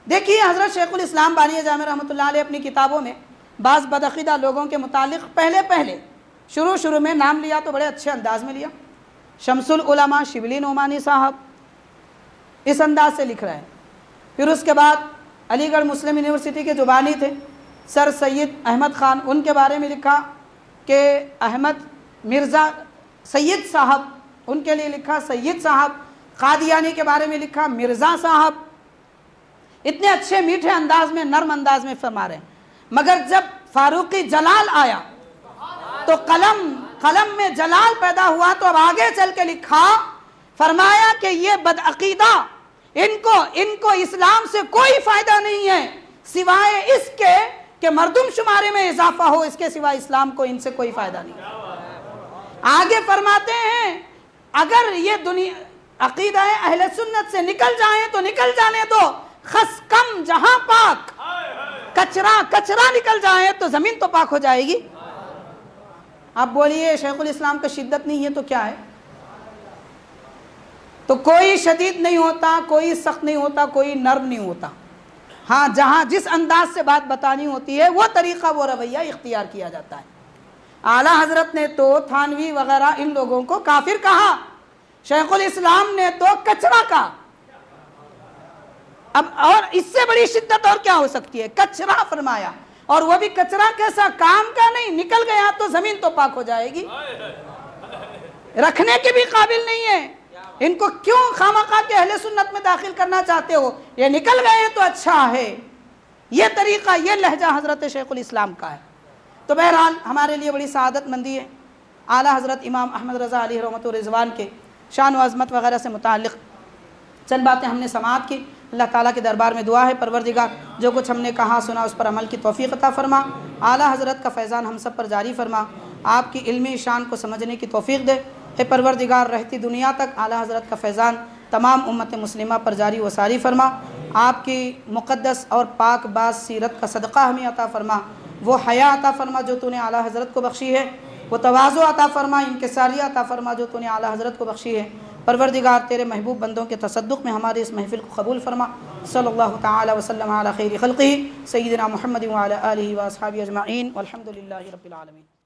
دیکھیے حضرت شیخ الاسلام بانی جامع رحمۃ اللہ علیہ اپنی کتابوں میں بعض بدعقیدہ لوگوں کے متعلق پہلے شروع میں نام لیا تو بڑے اچھے انداز میں لیا۔ شمس العلماء شبلی نعمانی صاحب اس انداز سے لکھ رہے ہیں۔ پھر اس کے بعد علی گڑھ مسلم یونیورسٹی کے جو بانی تھے سر سید احمد خان، ان کے بارے میں لکھا کہ احمد مرزا سید صاحب، ان کے لیے لکھا سید صاحب۔ قادیانی کے بارے میں لکھا مرزا صاحب۔ اتنے اچھے میٹھے انداز میں، نرم انداز میں فرما رہے ہیں، مگر جب فاروقی جلال آیا تو قلم میں جلال پیدا ہوا، تو اب آگے چل کے لکھا، فرمایا کہ یہ بدعقیدہ ان کو اسلام سے کوئی فائدہ نہیں ہے سوائے اس کے کہ مردم شمارے میں اضافہ ہو، اس کے سوا اسلام کو ان سے کوئی فائدہ نہیں۔ آگے فرماتے ہیں اگر یہ عقیدہ اہل سنت سے نکل جائیں تو نکل جانے دو، خس کم جہاں پاک، کچرا نکل جائے تو زمین تو پاک ہو جائے گی۔ آپ بولیے شیخ الاسلام کا شدت نہیں ہے تو کیا ہے؟ تو کوئی شدید نہیں ہوتا، کوئی سخت نہیں ہوتا، کوئی نرم نہیں ہوتا۔ ہاں جہاں جس انداز سے بات بتانی ہوتی ہے وہ طریقہ وہ رویہ اختیار کیا جاتا ہے۔ اعلیٰ حضرت نے تو تھانوی وغیرہ ان لوگوں کو کافر کہا، شیخ الاسلام نے تو کچرا کہا۔ اب اور اس سے بڑی شدت اور کیا ہو سکتی ہے؟ کچرا فرمایا، اور وہ بھی کچرا کیسا؟ کام کا نہیں، نکل گیا تو زمین تو پاک ہو جائے گی، رکھنے کے بھی قابل نہیں ہے۔ ان کو کیوں خامخواہ کے اہل سنت میں داخل کرنا چاہتے ہو؟ یہ نکل گئے ہیں تو اچھا ہے۔ یہ طریقہ، یہ لہجہ حضرت شیخ الاسلام کا ہے۔ تو بہرحال ہمارے لیے بڑی سعادت مندی ہے اعلیٰ حضرت امام احمد رضا علیہ رحمۃ الرضوان کے شان و عظمت وغیرہ سے متعلق چند باتیں ہم نے سماعت کی۔ اللہ تعالیٰ کے دربار میں دعا ہے پروردگار جو کچھ ہم نے کہا سنا اس پر عمل کی توفیق عطا فرما، اعلیٰ حضرت کا فیضان ہم سب پر جاری فرما، آپ کی علمی شان کو سمجھنے کی توفیق دے۔ اے پروردگار رہتی دنیا تک اعلیٰ حضرت کا فیضان تمام امت مسلمہ پر جاری و ساری فرما، آپ کی مقدس اور پاک باز سیرت کا صدقہ ہمیں عطا فرما، وہ حیا عطا فرما جو تو نے اعلیٰ حضرت کو بخشی ہے، وہ تواضع عطا فرما، انکساریہ عطا فرما جو تو نے اعلیٰ حضرت کو بخشی ہے۔ پروردگار تیرے محبوب بندوں کے تصدق میں ہماری اس محفل کو قبول فرما۔ صلی اللہ تعالی وسلم علی خیر خلقہ سیدنا محمد وعلی آلہ واصحابہ اجمعین والحمد للہ رب العالمین۔